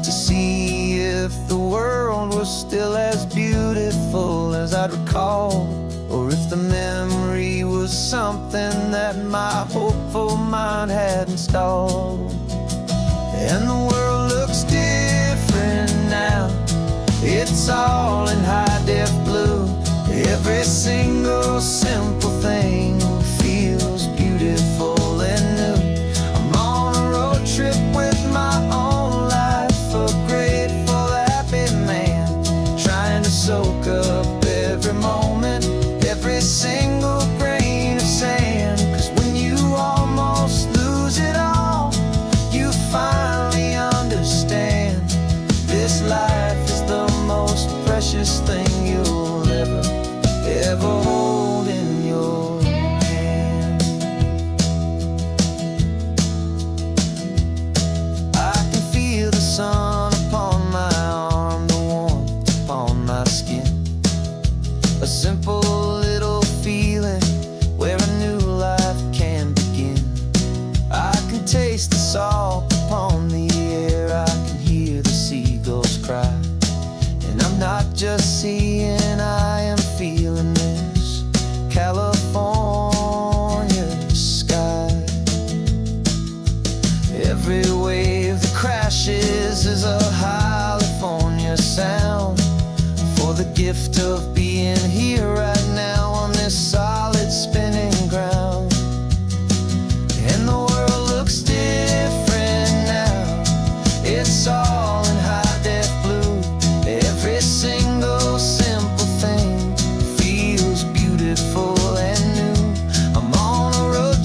to see if the world was still as beautiful as I'd recall, or if the memory was something that my hopeful mind had installed. And the world looks different now, it's all in high-def blue. Every single simple thing feels beautiful and new. I'm on a road trip with my own life, a grateful, happy man, trying to soak up every moment, every single grain of sand. 'Cause when you almost lose it all, you finally understand this life is the most precious thing you'll ever hold in your hand. I can feel the sun upon my arm, the warmth upon my skin, a simple little feeling where a new life can begin. I can taste the salt upon the air, I can hear the seagulls cry, and I'm not just seeing, I am feeling this California sky. Every wave that crashes is a California sound, for the gift of being here right now on this solid spinning ground. And the world looks different now, it's all in high-def blue. Every single simple thing feels beautiful and new. I'm on a road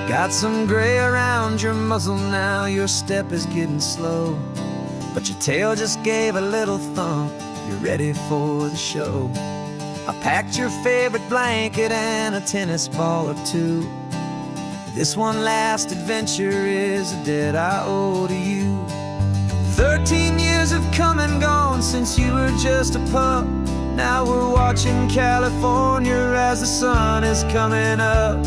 Got some gray around your muzzle now, your step is getting slow, but your tail just gave a little thump, you're ready for the show. I packed your favorite blanket and a tennis ball or two. This one last adventure is a debt I owe to you. 13 years have come and gone since you were just a pup. Now we're watching California as the sun is coming up.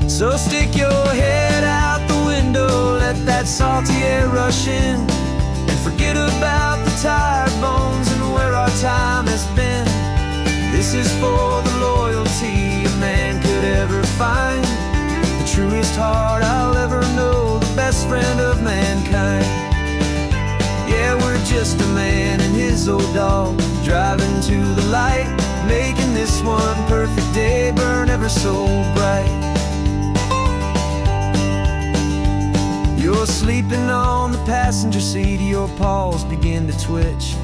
So stick your head out the window, let that salty air rush in, and forget about the tired bones and where our time has been. This is for the loyalty a man could ever find, the truest heart I'll ever know, the best friend of mankind. Yeah, we're just a man and his old dog, driving to the light, making this one perfect day burn ever so bright. You're sleeping on the passenger seat, your paws begin to twitch,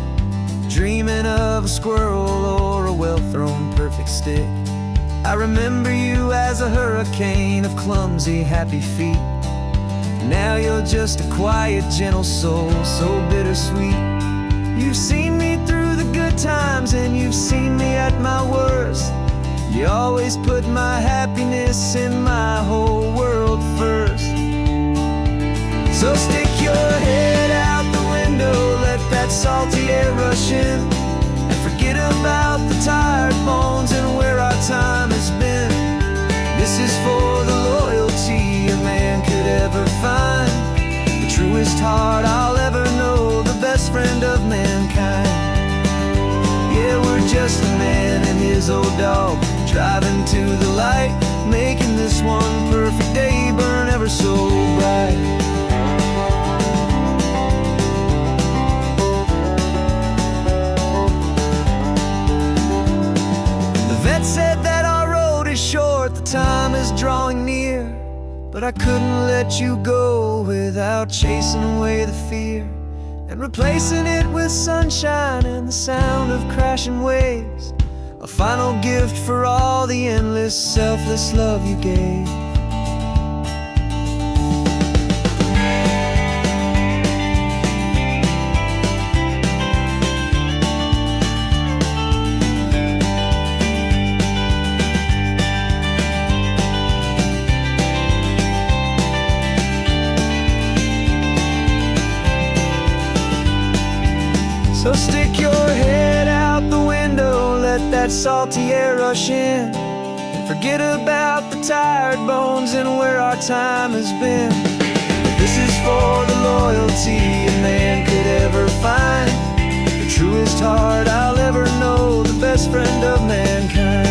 dreaming of a squirrel or a well-thrown perfect stick. I remember you as a hurricane of clumsy, happy feet. Now you're just a quiet, gentle soul, so bittersweet. You've seen me through the good times and you've seen me at my worst. You always put my happiness in my whole world first. So stick your head out the window, let that salty air rush in, and forget about the tired bones and where our time has been. This is for the loyalty a man could ever find, the truest heart I'll ever know, the best friend of mankind. Yeah, we're just a man and his old dog, driving to the light, making this one perfect day burn ever so bright. Said that our road is short, the time is drawing near, but I couldn't let you go without chasing away the fear and replacing it with sunshine and the sound of crashing waves, a final gift for all the endless, selfless love you gave. So stick your head out the window, let that salty air rush in, and forget about the tired bones and where our time has been. This is for the loyalty a man could ever find, the truest heart I'll ever know, the best friend of mankind.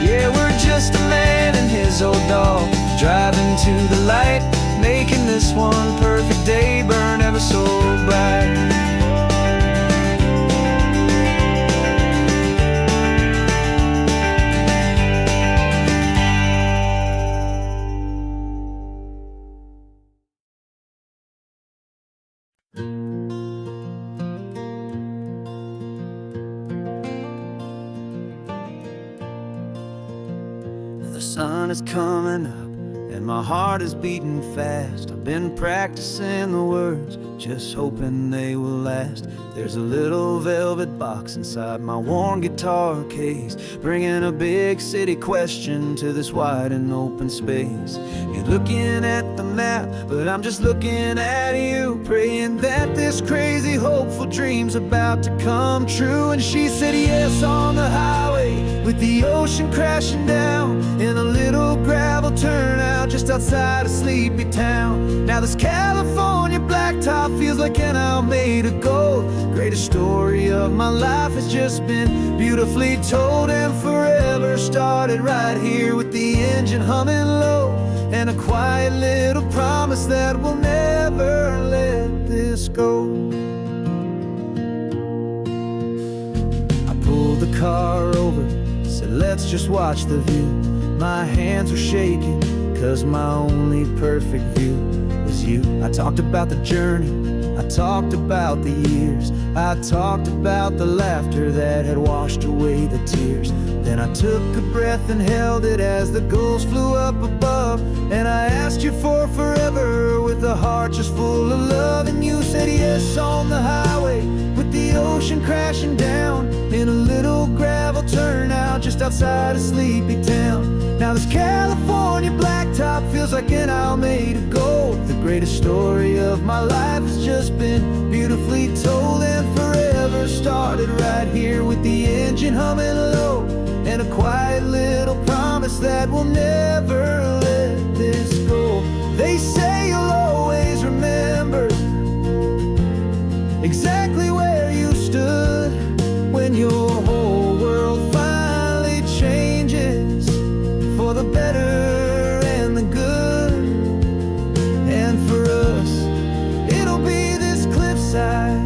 Yeah, we're just a man and his old dog, driving to the light, making this one perfect day burn ever so bright. The sun is coming up and my heart is beating fast. I've been practicing the words, just hoping they will last. There's a little velvet box inside my worn guitar case, bringing a big city question to this wide and open space. You're looking at the map, but I'm just looking at you, praying that this crazy hopeful dream's about to come true. And she said yes on the highway, with the ocean crashing down in a little gravel turnout just outside of Sleepy Town. Now this California blacktop feels like an hour made of gold. Greatest story of my life has just been beautifully told, and forever started right here with the engine humming low, and a quiet little promise that we'll never let this go. I pulled the car over, said let's just watch the view. My hands were shaking, cause my only perfect view was you. I talked about the journey, I talked about the years, I talked about the laughter that had washed away the tears. Then I took a breath and held it as the gulls flew up above. And I asked you for forever with a heart just full of love. And you said yes on the highway with the ocean crashing down in a little gravel turnout just outside of Sleepy Town. Now this California blacktop feels like an isle made of gold. The greatest story of my life has just been beautifully told, and forever started right here with the engine humming low, and a quiet little promise that we'll never let this go. They say you'll always remember exactly where you stood when your whole world finally changes for the better and the good. And for us, it'll be this cliffside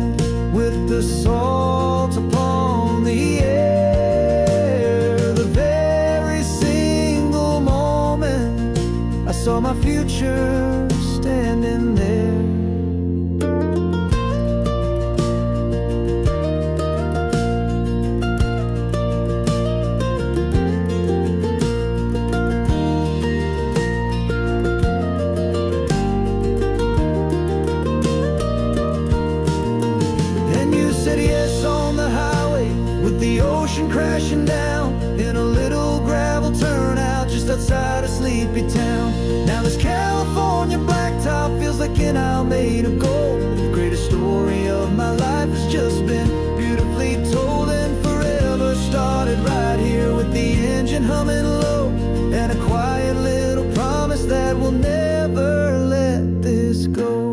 with the salt upon the air. The very single moment I saw my future standing there. Crashing down in a little gravel turnout just outside of Sleepy Town. Now this California blacktop feels like an isle made of gold. The greatest story of my life has just been beautifully told, and forever started right here with the engine humming low, and a quiet little promise that we'll never let this go.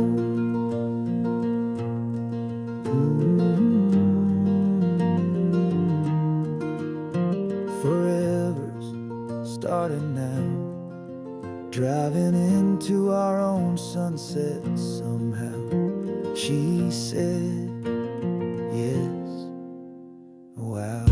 Starting now, driving into our own sunset somehow. She said yes, wow.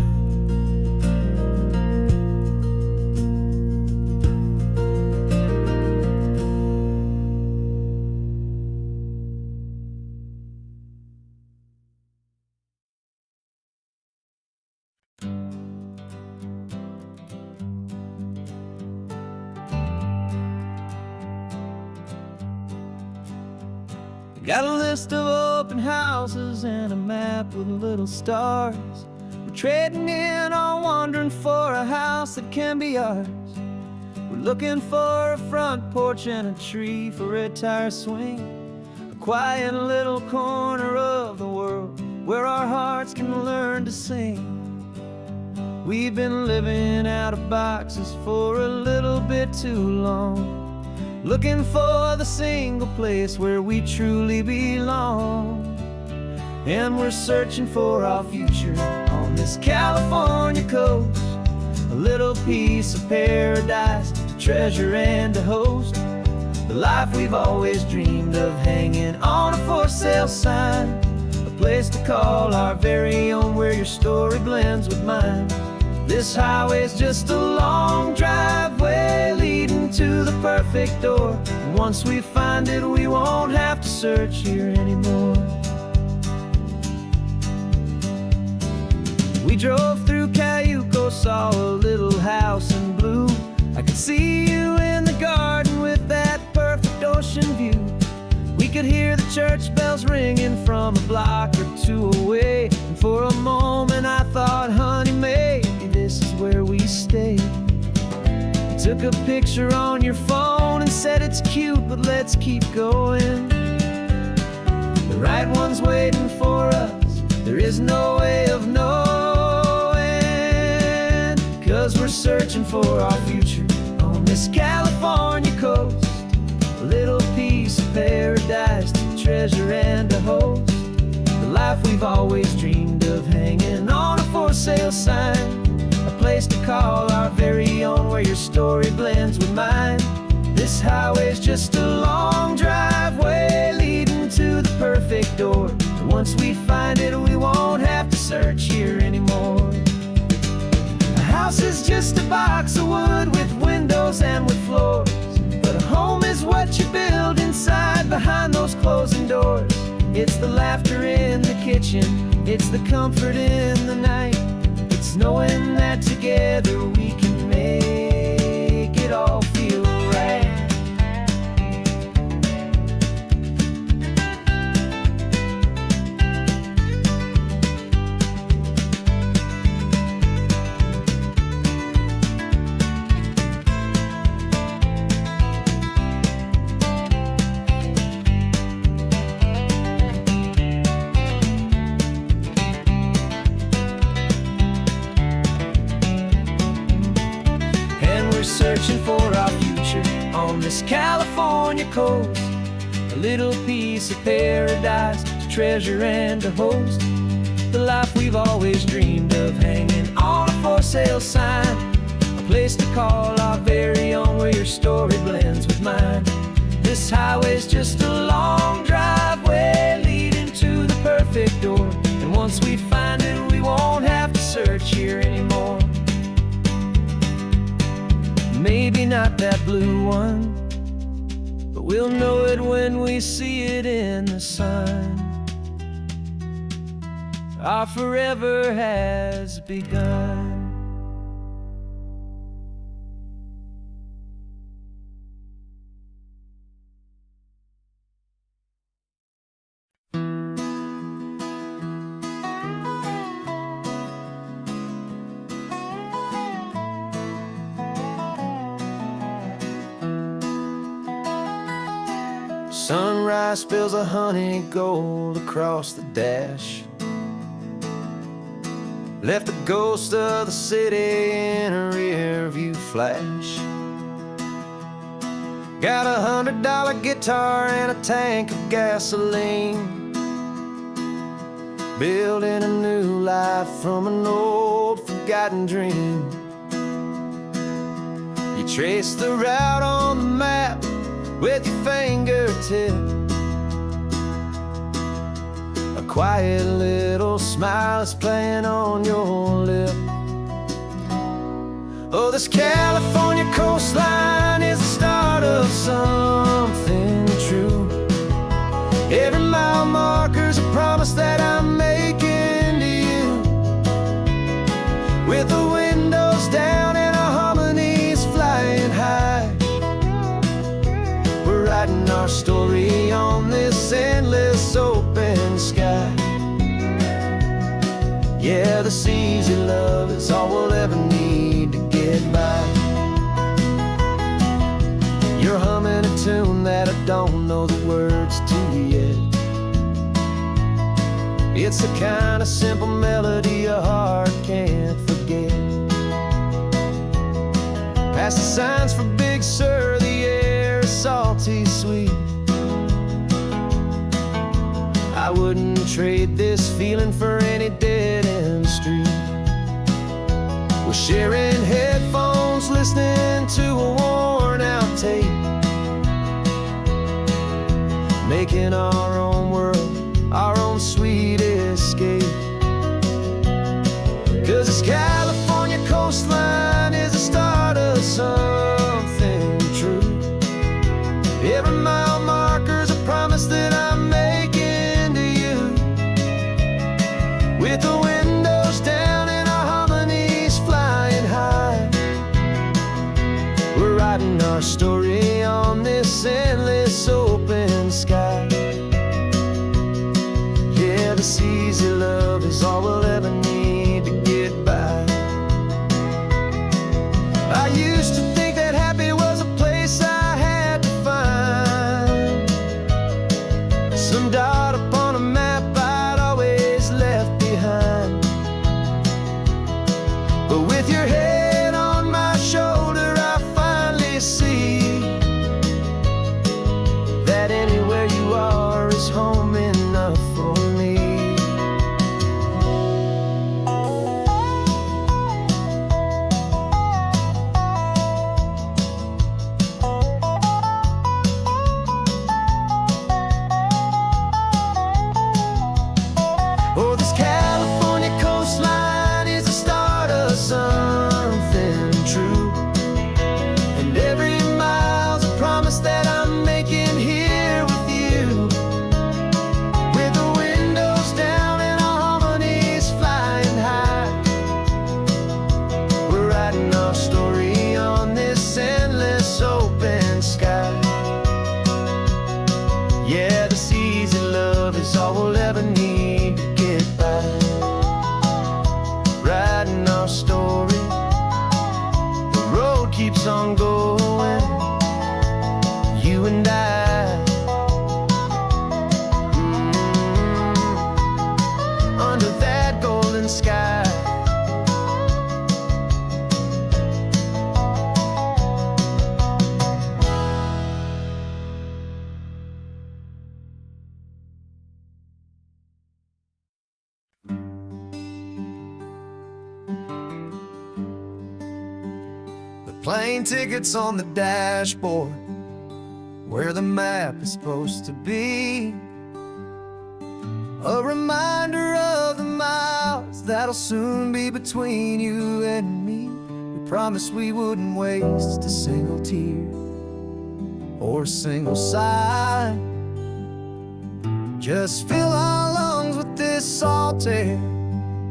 Got a list of open houses and a map with little stars. We're trading in or wandering for a house that can be ours. We're looking for a front porch and a tree for a tire swing, a quiet little corner of the world where our hearts can learn to sing. We've been living out of boxes for a little bit too long, looking for the single place where we truly belong. And we're searching for our future on this California coast, a little piece of paradise to treasure and to host, the life we've always dreamed of hanging on a for sale sign, a place to call our very own where your story blends with mine. This highway's just a long driveway leading to the perfect door, and once we find it we won't have to search here anymore. We drove through Cayuco, saw a little house in blue. I could see you in the garden with that perfect ocean view. We could hear the church bells ringing from a block or two away, and for a moment I thought, honey, maybe this is where we stay. You took a picture on your phone and said it's cute, but let's keep going. The right one's waiting for us, there is no way of knowing, 'cause we're searching for our future on this California coast, a little piece of paradise to treasure and to host, the life we've always dreamed of hanging on a for sale sign, a place to call our very own where your story blends with mine. This highway's just a long driveway leading to the perfect door, and once we find it we won't have to search here anymore. A house is just a box of wood with windows and with floors, but a home is what you build inside behind those closing doors. It's the laughter in the kitchen, it's the comfort in the night. It's knowing that together we can make it all feel right. Searching for our future on this California coast, a little piece of paradise to treasure and to host. The life we've always dreamed of, hanging on a for sale sign, a place to call our very own, where your story blends with mine. This highway's just a long driveway leading to the perfect door, and once we find it, we won't have to search here anymore. Maybe not that blue one, but we'll know it when we see it in the sun. Our forever has begun. Sunrise spills a honey gold across the dash, left the ghost of the city in a rear view flash. Got $100 guitar and a tank of gasoline, building a new life from an old forgotten dream. You trace the route on the map with your fingertip, a quiet little smile is playing on your lip. Oh, this California coastline is the start of something true. Every mile marker's a promise that I'm making to you, with the windows down and our harmonies flying high. Writing our story on this endless open sky. Yeah, this easy love is all we'll ever need to get by. You're humming a tune that I don't know the words to yet. It's the kind of simple melody a heart can't forget. Past the signs for Big Sur, the air is salty sweet. I wouldn't trade this feeling for any dead-end street. We're sharing headphones, listening to a worn-out tape, making our own world, our own sweet escape. 'Cause this California coastline is the start of something true. Every mile marker's a promise that I'm making to you, with the windows down and our harmonies flying high. We're writing our story on this endless open sky. Yeah, this easy love is all we'll ever need to get by. I used to think that happy was a place I had to find, some dot upon a map I'd always left behind. But with your head on my shoulder, I finally see that anywhere you are is home enough for me. Oh, this California coastline is the start of something keeps on going, you and I, under that golden sky. Plane tickets on the dashboard, where the map is supposed to be. A reminder of the miles that'll soon be between you and me. We promised we wouldn't waste a single tear or a single sigh. Just fill our lungs with this salt air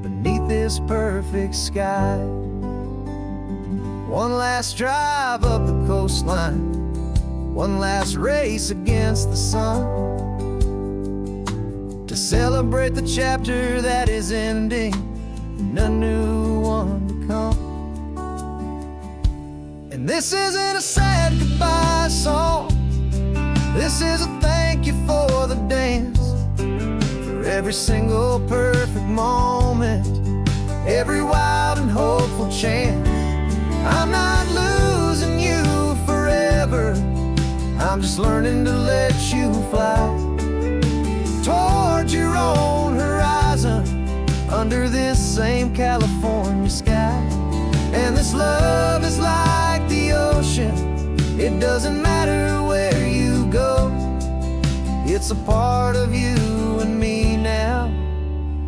beneath this perfect sky. One last drive up the coastline, one last race against the sun, to celebrate the chapter that is ending and a new one to come. And this isn't a sad goodbye song, this is a thank you for the dance, for every single perfect moment, every wild and hopeful chance. I'm not losing you forever, I'm just learning to let you fly toward your own horizon, under this same California sky. And this love is like the ocean, it doesn't matter where you go, it's a part of you and me now,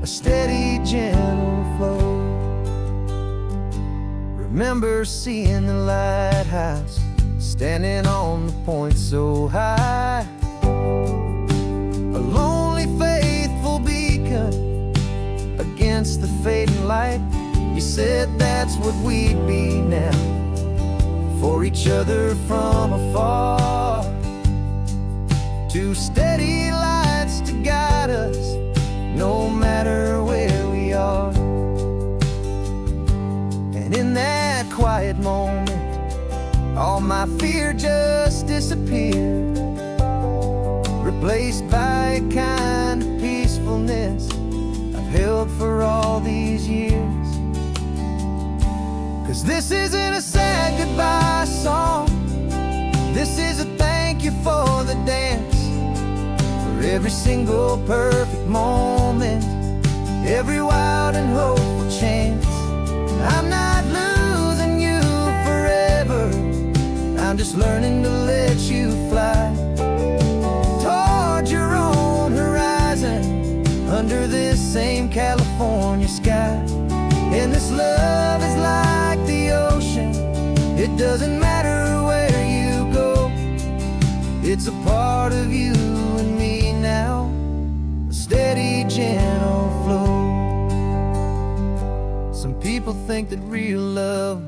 a steady, gentle flow. Remember seeing the lighthouse, standing on the point so high, a lonely, faithful beacon against the fading light. You said that's what we'd be now, for each other from afar. Two steady lights to guide us, no matter where we are. And in that quiet moment, all my fear just disappeared, replaced by a kind of peacefulness I've held for all these years. 'Cause this isn't a sad goodbye song, this is a thank you for the dance, for every single perfect moment, every wild and hopeful chance. I'm not losing you forever, I'm just learning to let you fly toward your own horizon, under this same California sky. And this love is like the ocean, it doesn't matter where you go, it's a part of you and me now, a steady, gentle flow. Some people think that real love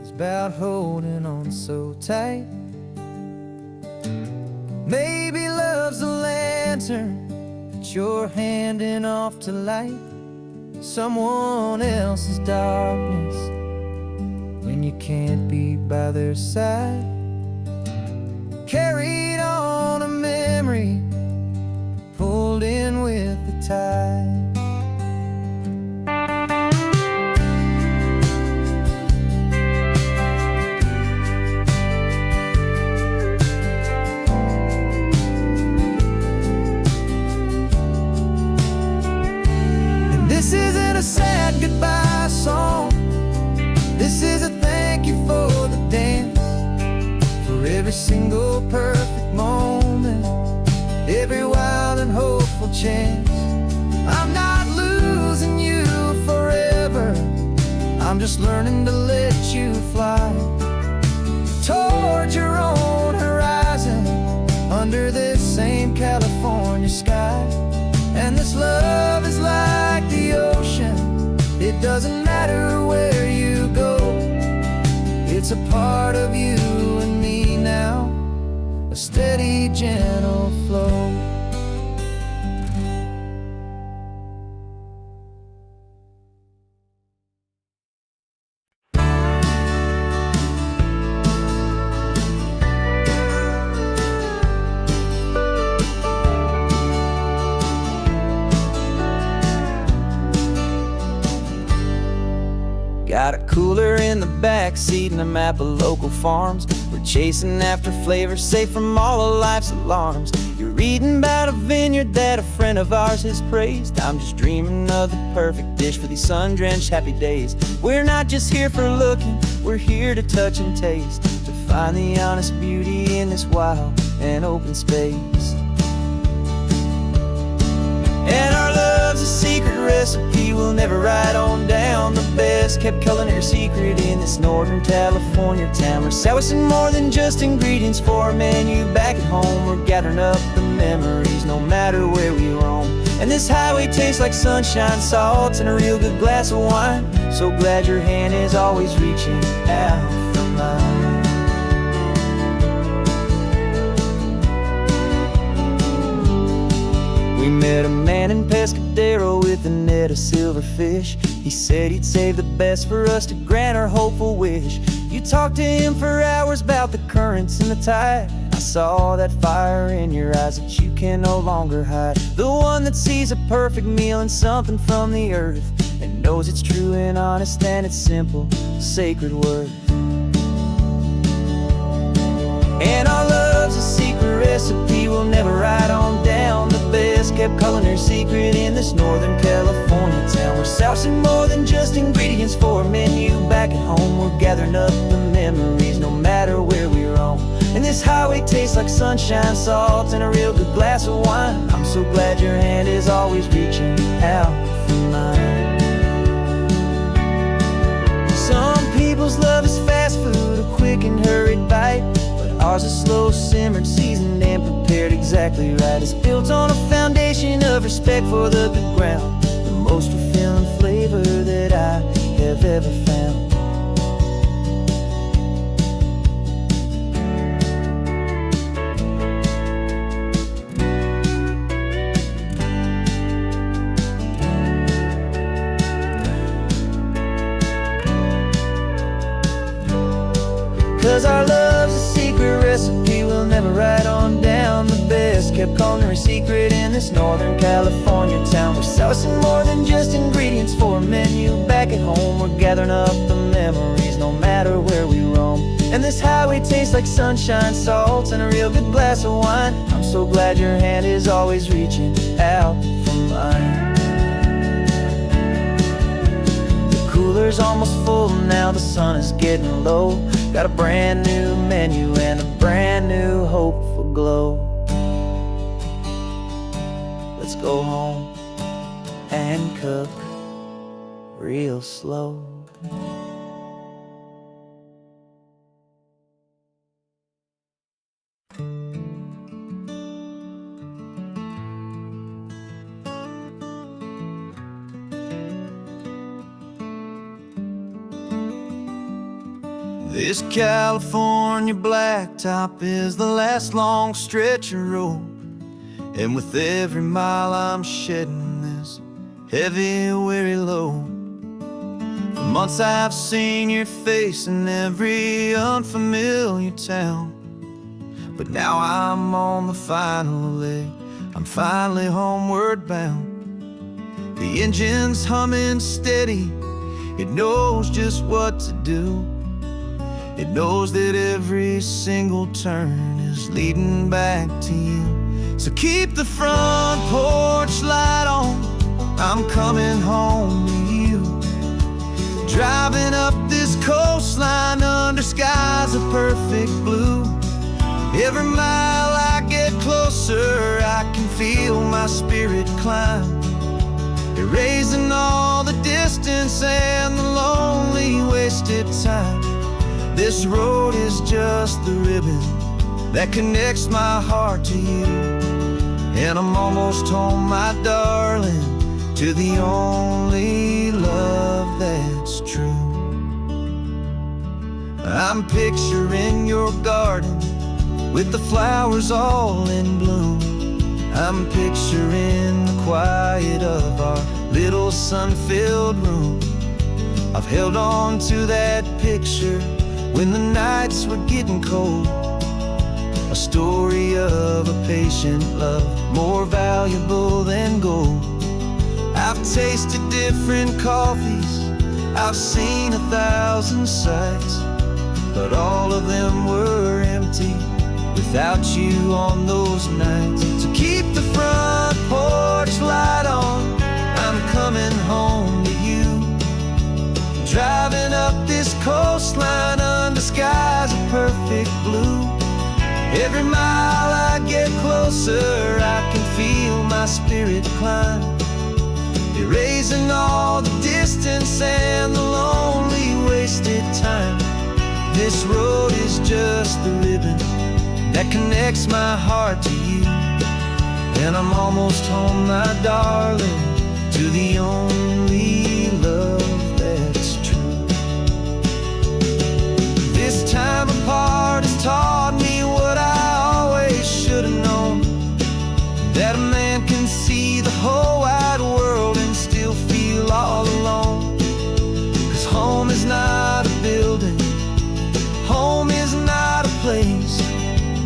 is about holding on so tight. Maybe love's a lantern that you're handing off to light someone else's darkness when you can't be by their side. Carried on a memory, pulled in with the tide. This isn't a sad goodbye song, this is a thank you for the dance, for every single perfect moment, every wild and hopeful chance. I'm not losing you forever, I'm just learning to let you fly toward your own horizon, under this same California sky. And this love is like the ocean, it doesn't matter where you go, it's a part of you and me now, a steady, gentle flow. Got a cooler in the back seat and a map of local farms. We're chasing after flavors safe from all of life's alarms. You're reading about a vineyard that a friend of ours has praised. I'm just dreaming of the perfect dish for these sun-drenched happy days. We're not just here for looking, we're here to touch and taste, to find the honest beauty in this wild and open space. And our love's a secret recipe we'll never write on down. The best kept culinary secret in this Northern California town. We're sourcing more than just ingredients for a menu back at home. We're gathering up the memories no matter where we roam. And this highway tastes like sunshine, salt, and a real good glass of wine. So glad your hand is always reaching out for mine. We met a man in Pescadero with a net of silverfish. He said he'd save the best for us to grant our hopeful wish. You talked to him for hours about the currents and the tide. I saw that fire in your eyes that you can no longer hide. The one that sees a perfect meal in something from the earth, and knows it's true and honest and it's simple, sacred worth. And our love's a secret recipe we'll never write on down. The best kept culinary secret in this Northern California town. We're sourcing more than just ingredients for a menu back at home. We're gathering up the memories no matter where we roam. And this highway tastes like sunshine, salt, and a real good glass of wine. I'm so glad your hand is always reaching out for mine. Some people's love is fast food, a quick and hurried bite. Ours is slow simmered, seasoned, and prepared exactly right. It's built on a foundation of respect for the good ground, the most fulfilling flavor that I have ever found. 'Cause our love's a secret recipe we'll never write on down. The best kept culinary secret in this Northern California town. We're sourcing more than just ingredients for a menu back at home. We're gathering up the memories no matter where we roam. And this highway tastes like sunshine, salt, and a real good glass of wine. I'm so glad your hand is always reaching out for mine. The cooler's almost full now, the sun is getting low. Got a brand new menu and a brand new hopeful glow. Let's go home and cook real slow. This California blacktop is the last long stretch of road, and with every mile I'm shedding this heavy, weary load. For months I've seen your face in every unfamiliar town, but now I'm on the final leg, I'm finally homeward bound. The engine's humming steady, it knows just what to do. It knows that every single turn is leading back to you. So keep the front porch light on, I'm coming home to you. Driving up this coastline under skies of perfect blue. Every mile I get closer, I can feel my spirit climb, erasing all the distance and the lonely wasted time. This road is just the ribbon that connects my heart to you. And I'm almost home, my darling, to the only love that's true. I'm picturing your garden with the flowers all in bloom. I'm picturing the quiet of our little sun-filled room. I've held on to that picture when the nights were getting cold, a story of a patient love, more valuable than gold. I've tasted different coffees I've seen 1,000 sights, but all of them were empty without you on those nights. So keep the front porch light on, I'm coming home to you. Driving up this coastline under skies of perfect blue. Every mile I get closer, I can feel my spirit climb, erasing all the distance and the lonely wasted time. This road is just the ribbon that connects my heart to you. And I'm almost home, my darling, to the only love that's true. This time apart has taught me what I always should have known, that a man can see the whole wide world and still feel all alone. 'Cause home is not a building, home is not a place,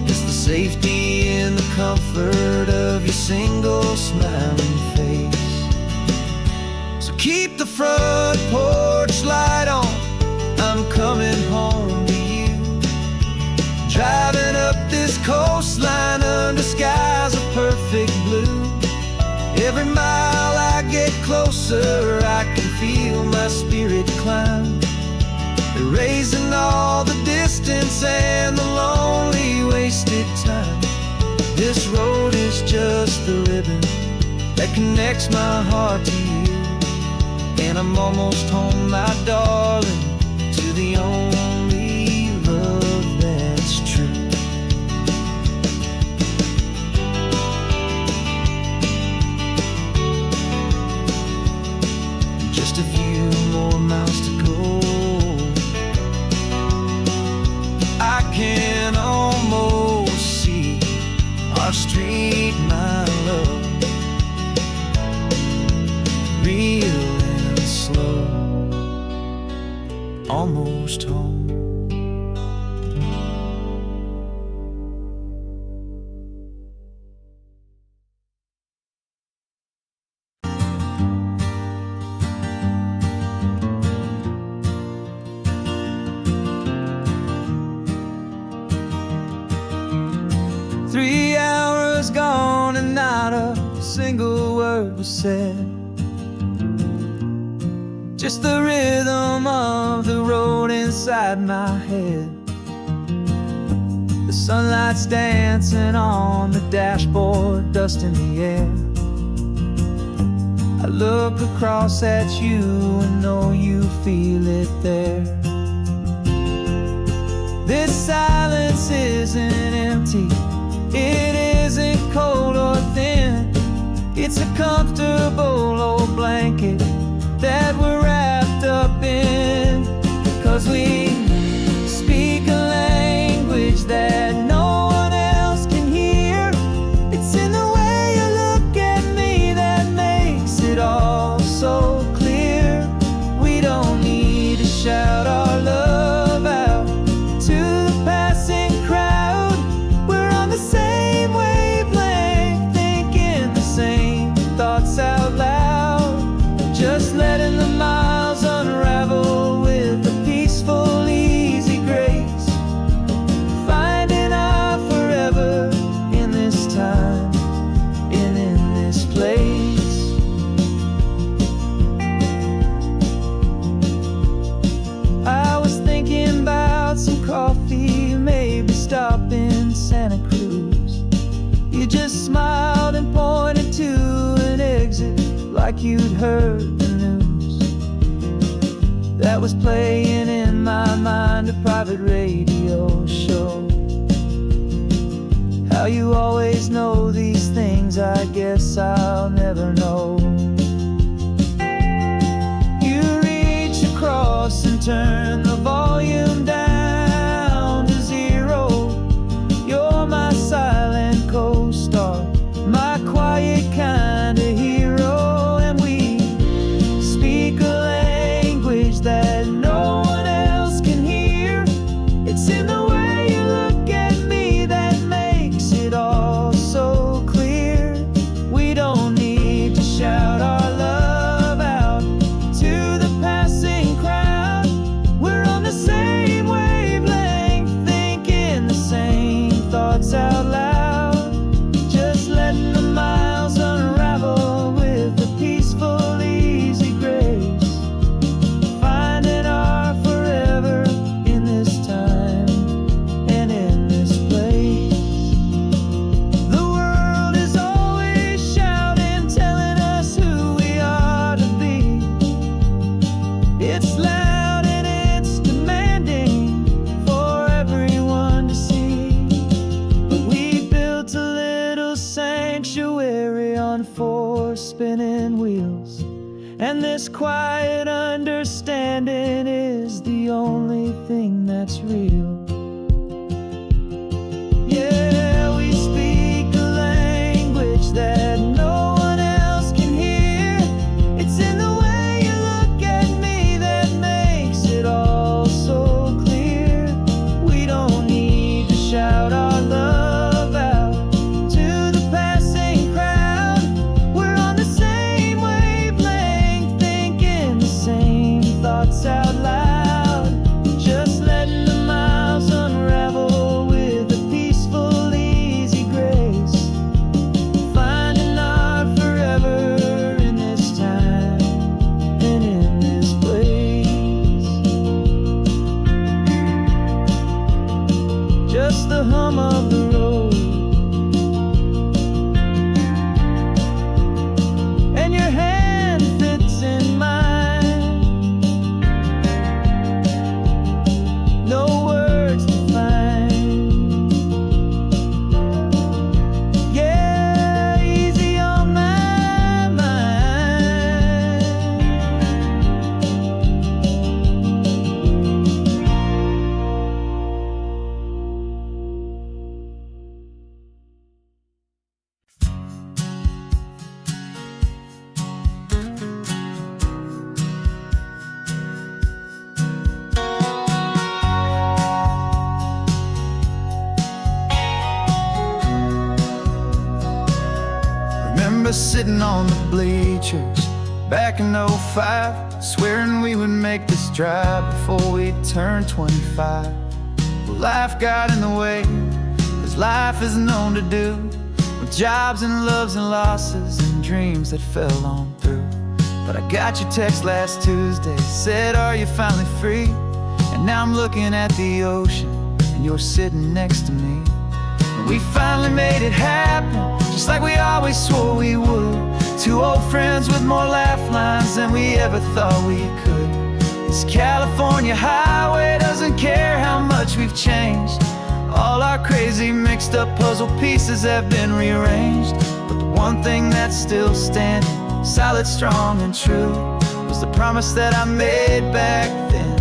it's the safety and the comfort of your single smiling face. So keep the front porch light on, I'm coming home to you. Driving up this coastline under skies of perfect blue. Every mile I get closer, I can feel my spirit climb, erasing all the distance and the lonely wasted time. This road is just the ribbon that connects my heart to you. And I'm almost home, my darling, to the only love that's true. Just a few more miles to go, I can almost see our street, my love, real and slow, almost home. Three hours gone and not a single word was said. Just the rhythm of the road inside my head. The sunlight's dancing on the dashboard, dust in the air. I look across at you and know you feel it there. This silence isn't empty, it isn't cold or thin. It's a comfortable old blanket that we're wrapped up in. 'Cause we speak a language that no one else can hear. It's in the way you look at me that makes it all so clear. We don't need to shout our love out to the passing crowd. We're on the same wavelength, thinking the same thoughts out loud. Just letting the miles unravel with a peaceful, easy grace. Finding our forever in this time and in this place. I was thinking about some coffee, maybe stop in Santa Cruz. You just smiled and pointed to an exit like you'd heard the news. That was playing in my mind, a private radio show. How you always know these things, I guess I'll never know. You reach across and turn the volume down to zero. You're my silent co-star, my quiet kind of hero. And we speak a language that no one else can hear. It's in the way you look at me that makes it all so clear. We don't need to shout It's loud and it's demanding for everyone to see. But we built a little sanctuary on 4 spinning wheels, and this quiet understanding is the only thing that's real. Yeah, we speak a language that no one else can hear. It's in the way you look at me that makes it all so clear. We don't need to shout our love out to the passing crowd. We're on the same wavelength, thinking the same thoughts out loud. Just letting the miles unravel with a peaceful, easy grace. Finding our forever in this time and in this place. Just the hum of the road and your hand fits in mine. No words to find. Yeah, easy on my mind. Remember sitting on the bleachers back in '05, swearing we would make this drive before we turned 25. Well, life got in the way, as life is known to do, with jobs and loves and losses and dreams that fell on through. But I got your text last Tuesday, said, are you finally free? And now I'm looking at the ocean, and you're sitting next to me. And we finally made it happen, just like we always swore we would. 2 old friends with more laugh lines than we ever thought we could. This California highway doesn't care how much we've changed. All our crazy mixed up puzzle pieces have been rearranged. But the one thing that's still standing, solid, strong, and true, was the promise that I made back then,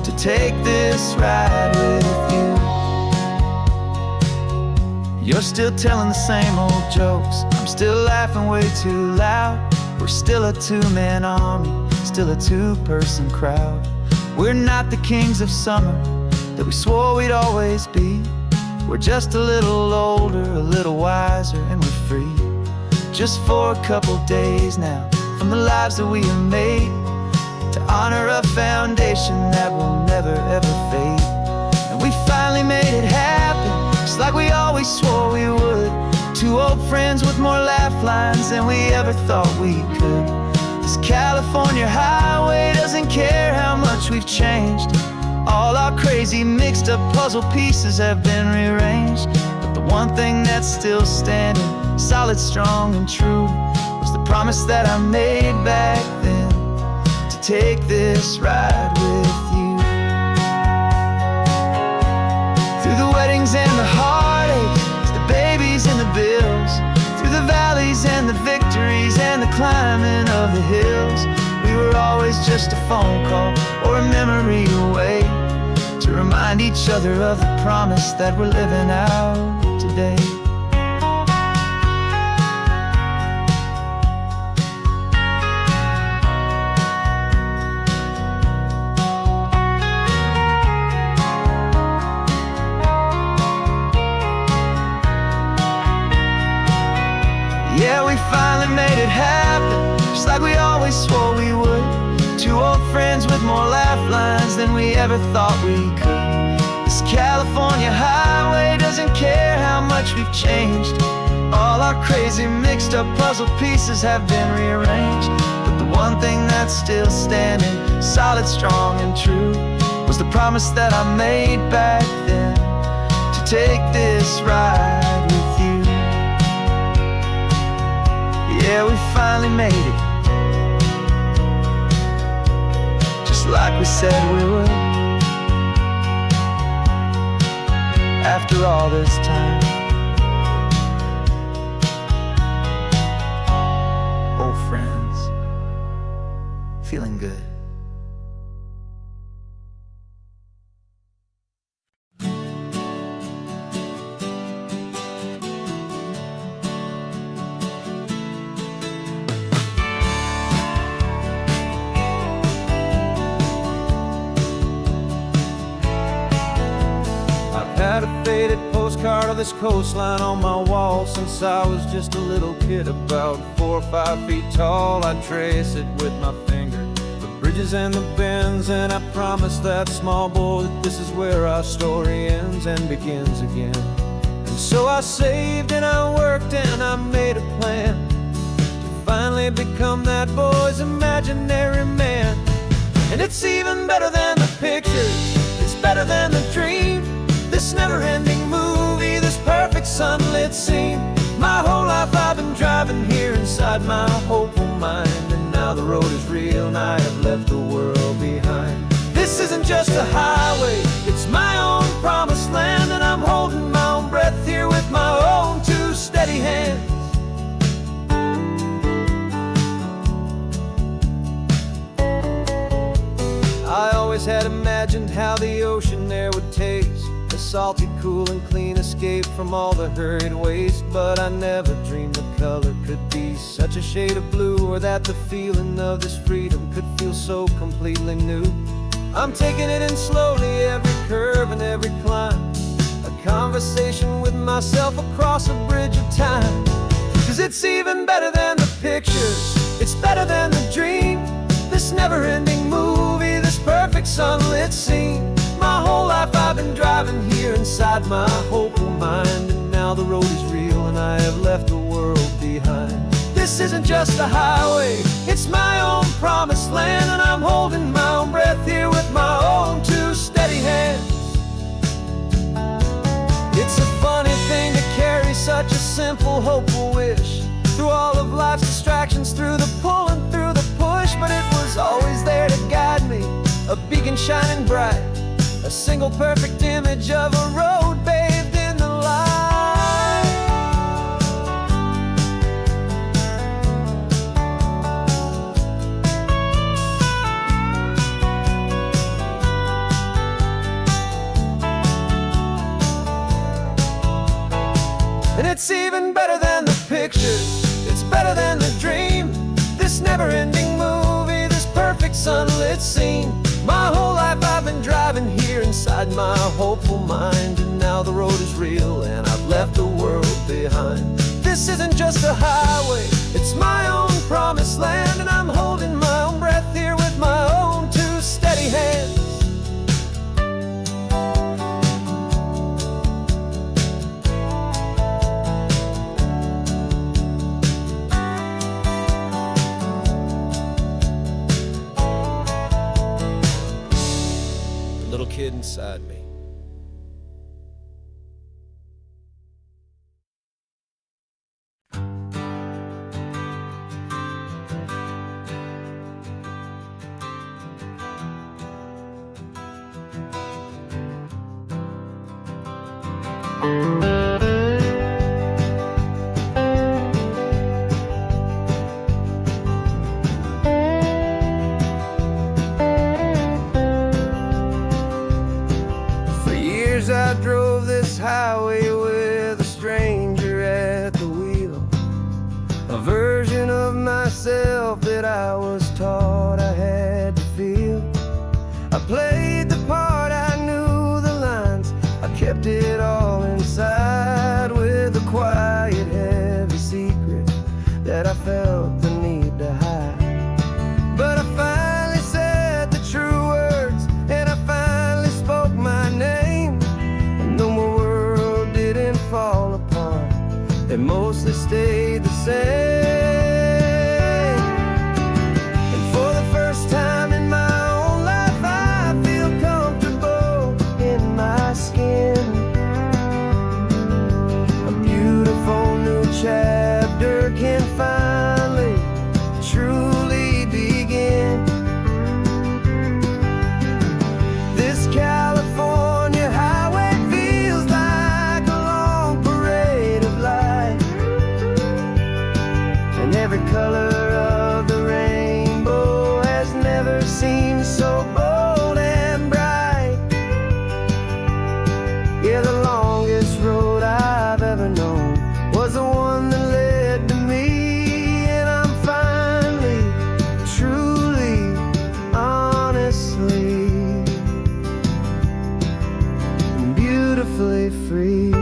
to take this ride with you. You're still telling the same old jokes, I'm still laughing way too loud. We're still a 2-man army, still a 2-person crowd. We're not the kings of summer that we swore we'd always be. We're just a little older, a little wiser, and we're free. Just for a couple days now, from the lives that we have made, to honor a foundation that will never ever fade. And we finally made it happen, just like we always swore we would. 2 old friends with more laugh lines than we ever thought we could. This California highway doesn't care how much we've changed. All our crazy mixed up puzzle pieces have been rearranged. But the one thing that's still standing, solid, strong, and true, was the promise that I made back then, to take this ride with you. Through the weddings and the heartaches, the babies and the bills, through the valleys and the victories and the climbing of the hills, we were always just a phone call or a memory away, to remind each other of the promise that we're living out today. Yeah, we finally made it happen, just like we always swore we would. 2 old friends with more laugh lines than we ever thought we could. This California highway doesn't care how much we've changed. All our crazy mixed up puzzle pieces have been rearranged. But the one thing that's still standing, solid, strong, and true, was the promise that I made back then, to take this ride with you. Yeah, we finally made it, just like we said we would. After all this time, Old friends, feeling good. had a faded postcard of this coastline on my wall since I was just a little kid, about 4 or 5 feet tall. I'd trace it with my finger, the bridges and the bends, and I promised that small boy that this is where our story ends and begins again. And so I saved and I worked and I made a plan to finally become that boy's imaginary man. And it's even better than the pictures, it's better than the dream, this never-ending movie, this perfect sunlit scene. My whole life I've been driving here inside my hopeful mind, and now the road is real and I have left the world behind. This isn't just a highway, it's my own promised land, and I'm holding my own breath here with my own 2 steady hands. I always had imagined how the ocean there would taste, a salty, cool and clean escape from all the hurried waste. But I never dreamed the color could be such a shade of blue, or that the feeling of this freedom could feel so completely new. I'm taking it in slowly, every curve and every climb, a conversation with myself across a bridge of time. 'Cause it's even better than the pictures, it's better than the dream, this never-ending movie, this perfect sunlit scene. My whole life I've been driving here inside my hopeful mind, and now the road is real and I have left the world behind. This isn't just a highway, it's my own promised land, and I'm holding my own breath here with my own 2 steady hands. It's a funny thing to carry such a simple, hopeful wish through all of life's distractions, through the pull and through the push, but it was always there to guide me, a beacon shining bright, a single perfect image of a road bathed in the light. And it's even better than the pictures, it's better than the dream, this never-ending movie, this perfect sunlit scene. My whole life I've been driving here inside my hopeful mind, and now the road is real and I've left the world behind. This isn't just a highway, it's my own promised land, and I'm holding my own breath here with my own 2 steady hands. Little kid inside me. I drove this highway with a stranger at the wheel, a version of myself that I was taught I had to feel. I played the part, I knew the lines, I kept it all inside, with a quiet, heavy secret that I felt the need to hide. But I finally said the true words, and I finally spoke my name. Fall apart, they mostly stayed the same. And for the first time in my own life, I feel comfortable in my skin. free.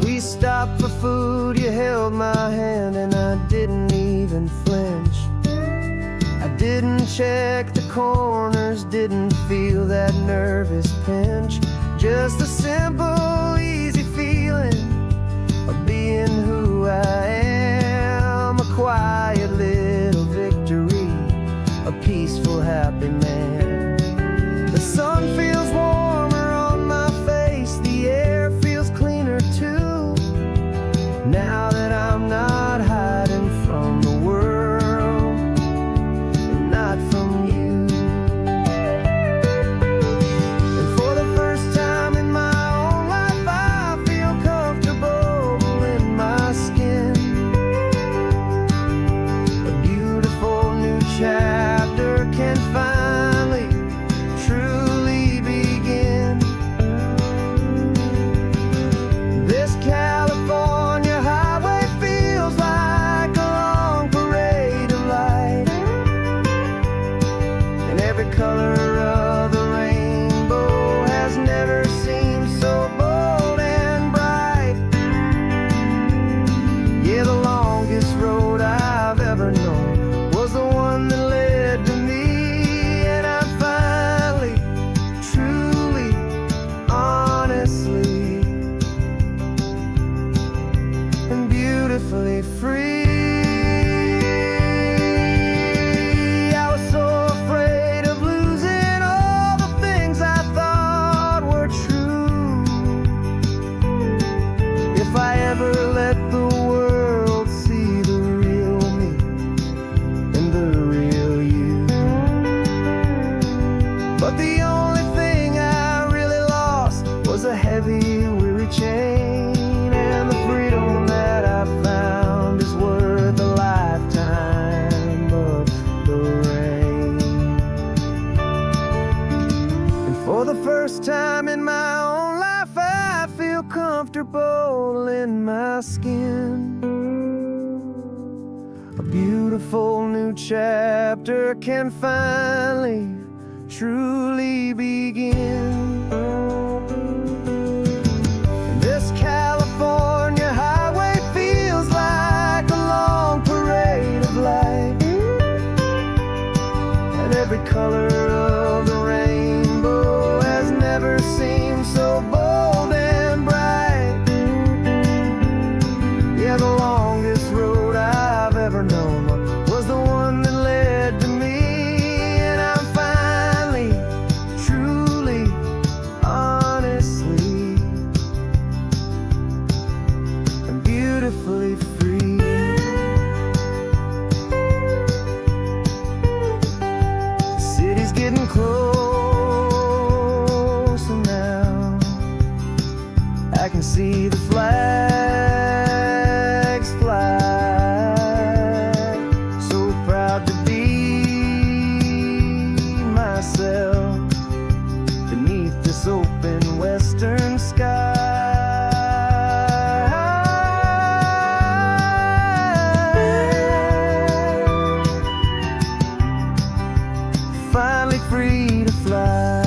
We stopped for food, you held my hand, and I didn't even flinch. I didn't check the corners, didn't feel that nervous pinch. Just a simple, easy feeling of being who I am. A quiet little victory, a peaceful, happy man. The sun feels warmer on my face, the air feels cleaner too. Now that I'm not hiding from the world, and not from you. And for the first time in my own life, I feel comfortable in my skin. A beautiful new chapter can finally, truly begin. This California highway feels like a long parade of light, and every color of the rainbow has never seemed so bold and bright. Yeah, the longest road I've ever known was the one that led to me, and I'm finally, truly, honestly, and beautifully free. I was so afraid of losing all the things I thought were true. If I ever let the world see the real me and the real you. But the only thing I really lost was a heavy, weary chain, and the freedom that I found is worth a lifetime of the rain. And for the first time in my own life, I feel comfortable in my skin. A beautiful new chapter can finally, truly begin. This California highway feels like a long parade of light, and every color of the rainbow has never seemed so bold and bright. Yeah, the longest road I've ever known was the one that led to me, and I'm finally, truly, honestly, and beautifully free. The city's getting closer now. I can see the flags fly. So proud to be myself beneath this open western sky. Finally free to fly.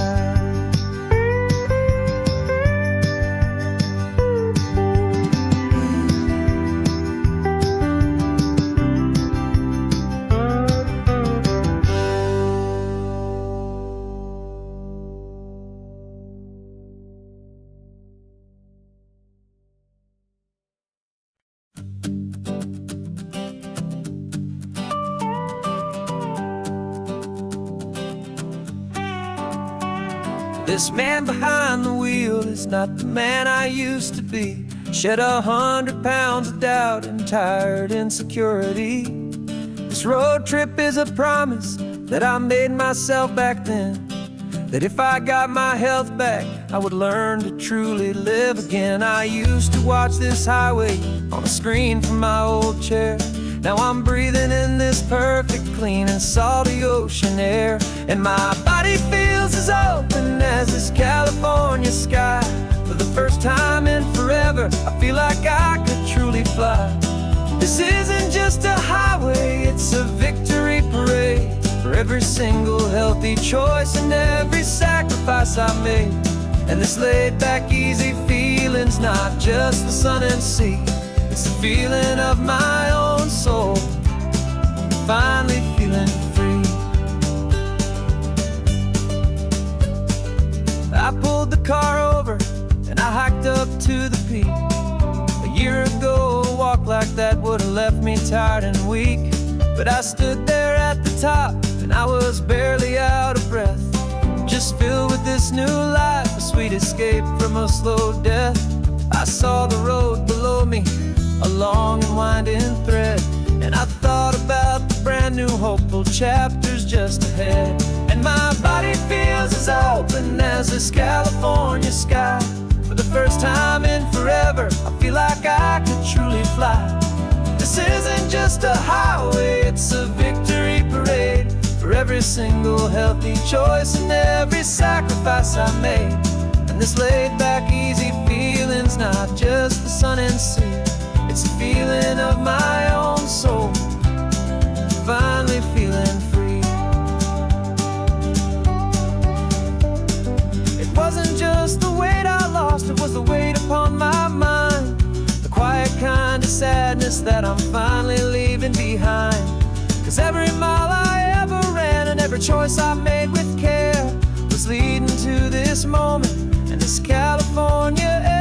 This man behind the wheel is not the man I used to be. Shed 100 pounds of doubt and tired insecurity. This road trip is a promise that I made myself back then, that if I got my health back, I would learn to truly live again. I used to watch this highway on a screen from my old chair. Now I'm breathing in this perfect, clean and salty ocean air, and my body feels as open as this California sky. For the first time in forever, I feel like I could truly fly. This isn't just a highway, it's a victory parade for every single healthy choice and every sacrifice I made. And this laid back easy feeling's not just the sun and sea, it's the feeling of my own soul, finally feeling free. I pulled the car over and I hiked up to the peak. A year ago, a walk like that would have left me tired and weak. But I stood there at the top and I was barely out of breath, just filled with this new life, a sweet escape from a slow death. I saw the road below me, a long and winding thread, and I thought about the brand new hopeful chapters just ahead. And my body feels as open as this California sky. For the first time in forever, I feel like I could truly fly. This isn't just a highway, it's a victory parade for every single healthy choice and every sacrifice I made. And this laid back easy feeling's not just the sun and sea, it's a feeling of my own soul, finally feeling free. It wasn't just the weight I lost, it was the weight upon my mind, the quiet kind of sadness that I'm finally leaving behind. 'Cause every mile I ever ran and every choice I made with care was leading to this moment and this California air.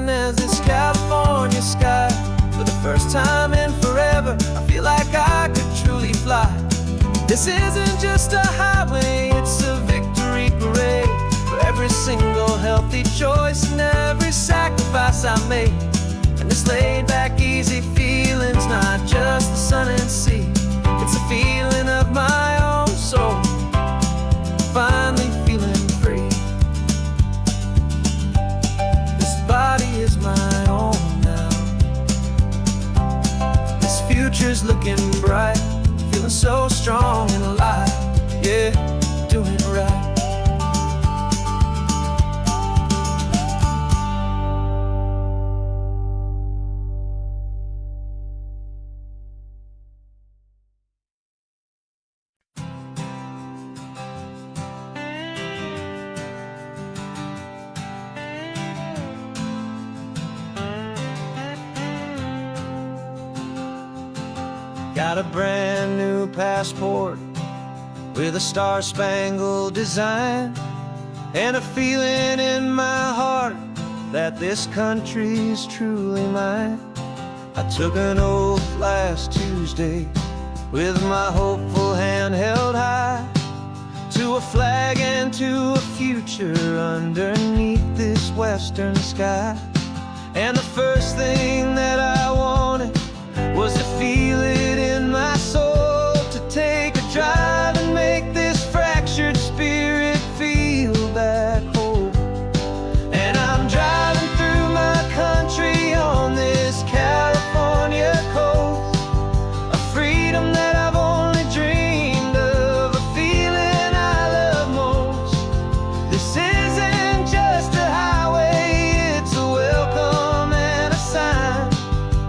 As this California sky, for the first time in forever, I feel like I could truly fly. This isn't just a highway, it's a victory parade for every single healthy choice and every sacrifice I made. And this laid back easy feeling's not just the sun and sea, it's a feeling of my own soul, finally feeling free. Body is my own now. This future's looking bright, feeling so strong and alive. Yeah, doing right. Got a brand new passport with a star-spangled design, and a feeling in my heart that this country's truly mine. I took an oath last Tuesday with my hopeful hand held high, to a flag and to a future underneath this western sky. And the first thing that I wanted was to feel it in my soul, to take a drive and make this fractured spirit feel back home. And I'm driving through my country on this California coast, a freedom that I've only dreamed of, a feeling I love most. This isn't just a highway, it's a welcome and a sign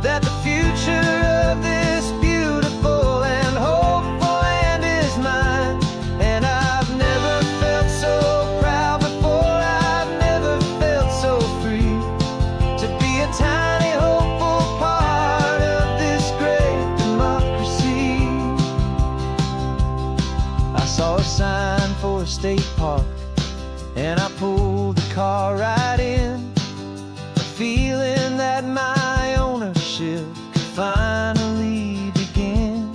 that the future of this beautiful and hopeful land is mine. And I've never felt so proud before, I've never felt so free, to be a tiny hopeful part of this great democracy. I saw a sign for a state park and I pulled the car right in, a feeling that my ownership could finally begin.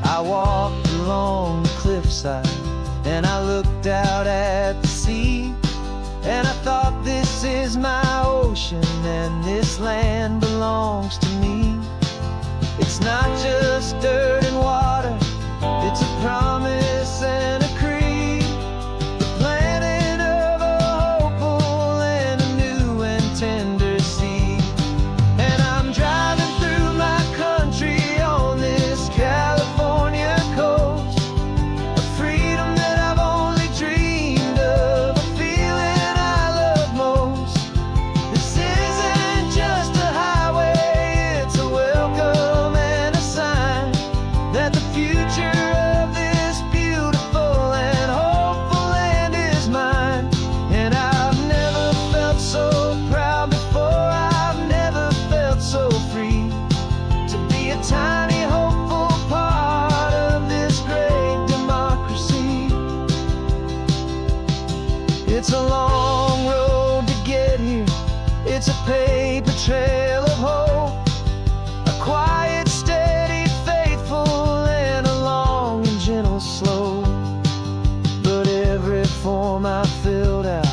I walked along the cliffside and I looked out at the sea, and I thought, this is my ocean and this land belongs to me. It's not just dirt and water, it's a promise and a creed. The planet future of this beautiful and hopeful land is mine. And I've never felt so proud before, I've never felt so free to be a tiny hopeful part of this great democracy. It's a long road to get here, it's a paper trail of hope, a quiet, steady, faithful, and a long and gentle slope. But every form I filled out,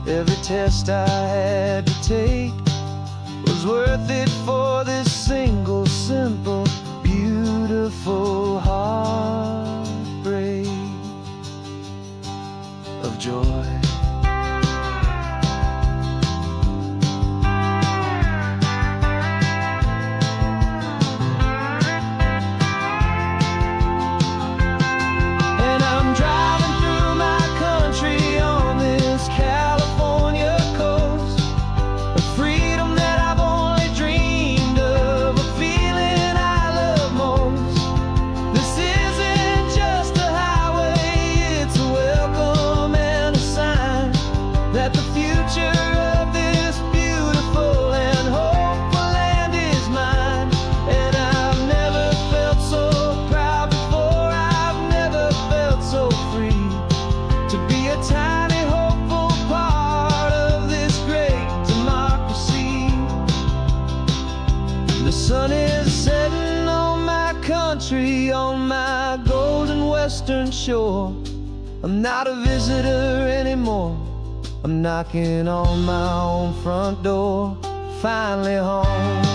every test I had to take, was worth it for this single, simple, beautiful heartbreak of joy. And I'm driving through my country on this California coast, a freedom that I've only dreamed of, a feeling I love most. This isn't just a highway, it's a welcome and a sign that the future of this beautiful and hopeful land is mine. And I've never felt so proud before, I've never felt so free to be a tiny hopeful part of this great democracy. The sun is setting on my country, on my golden western shore. I'm not a visitor anymore, I'm knocking on my own front door, finally home.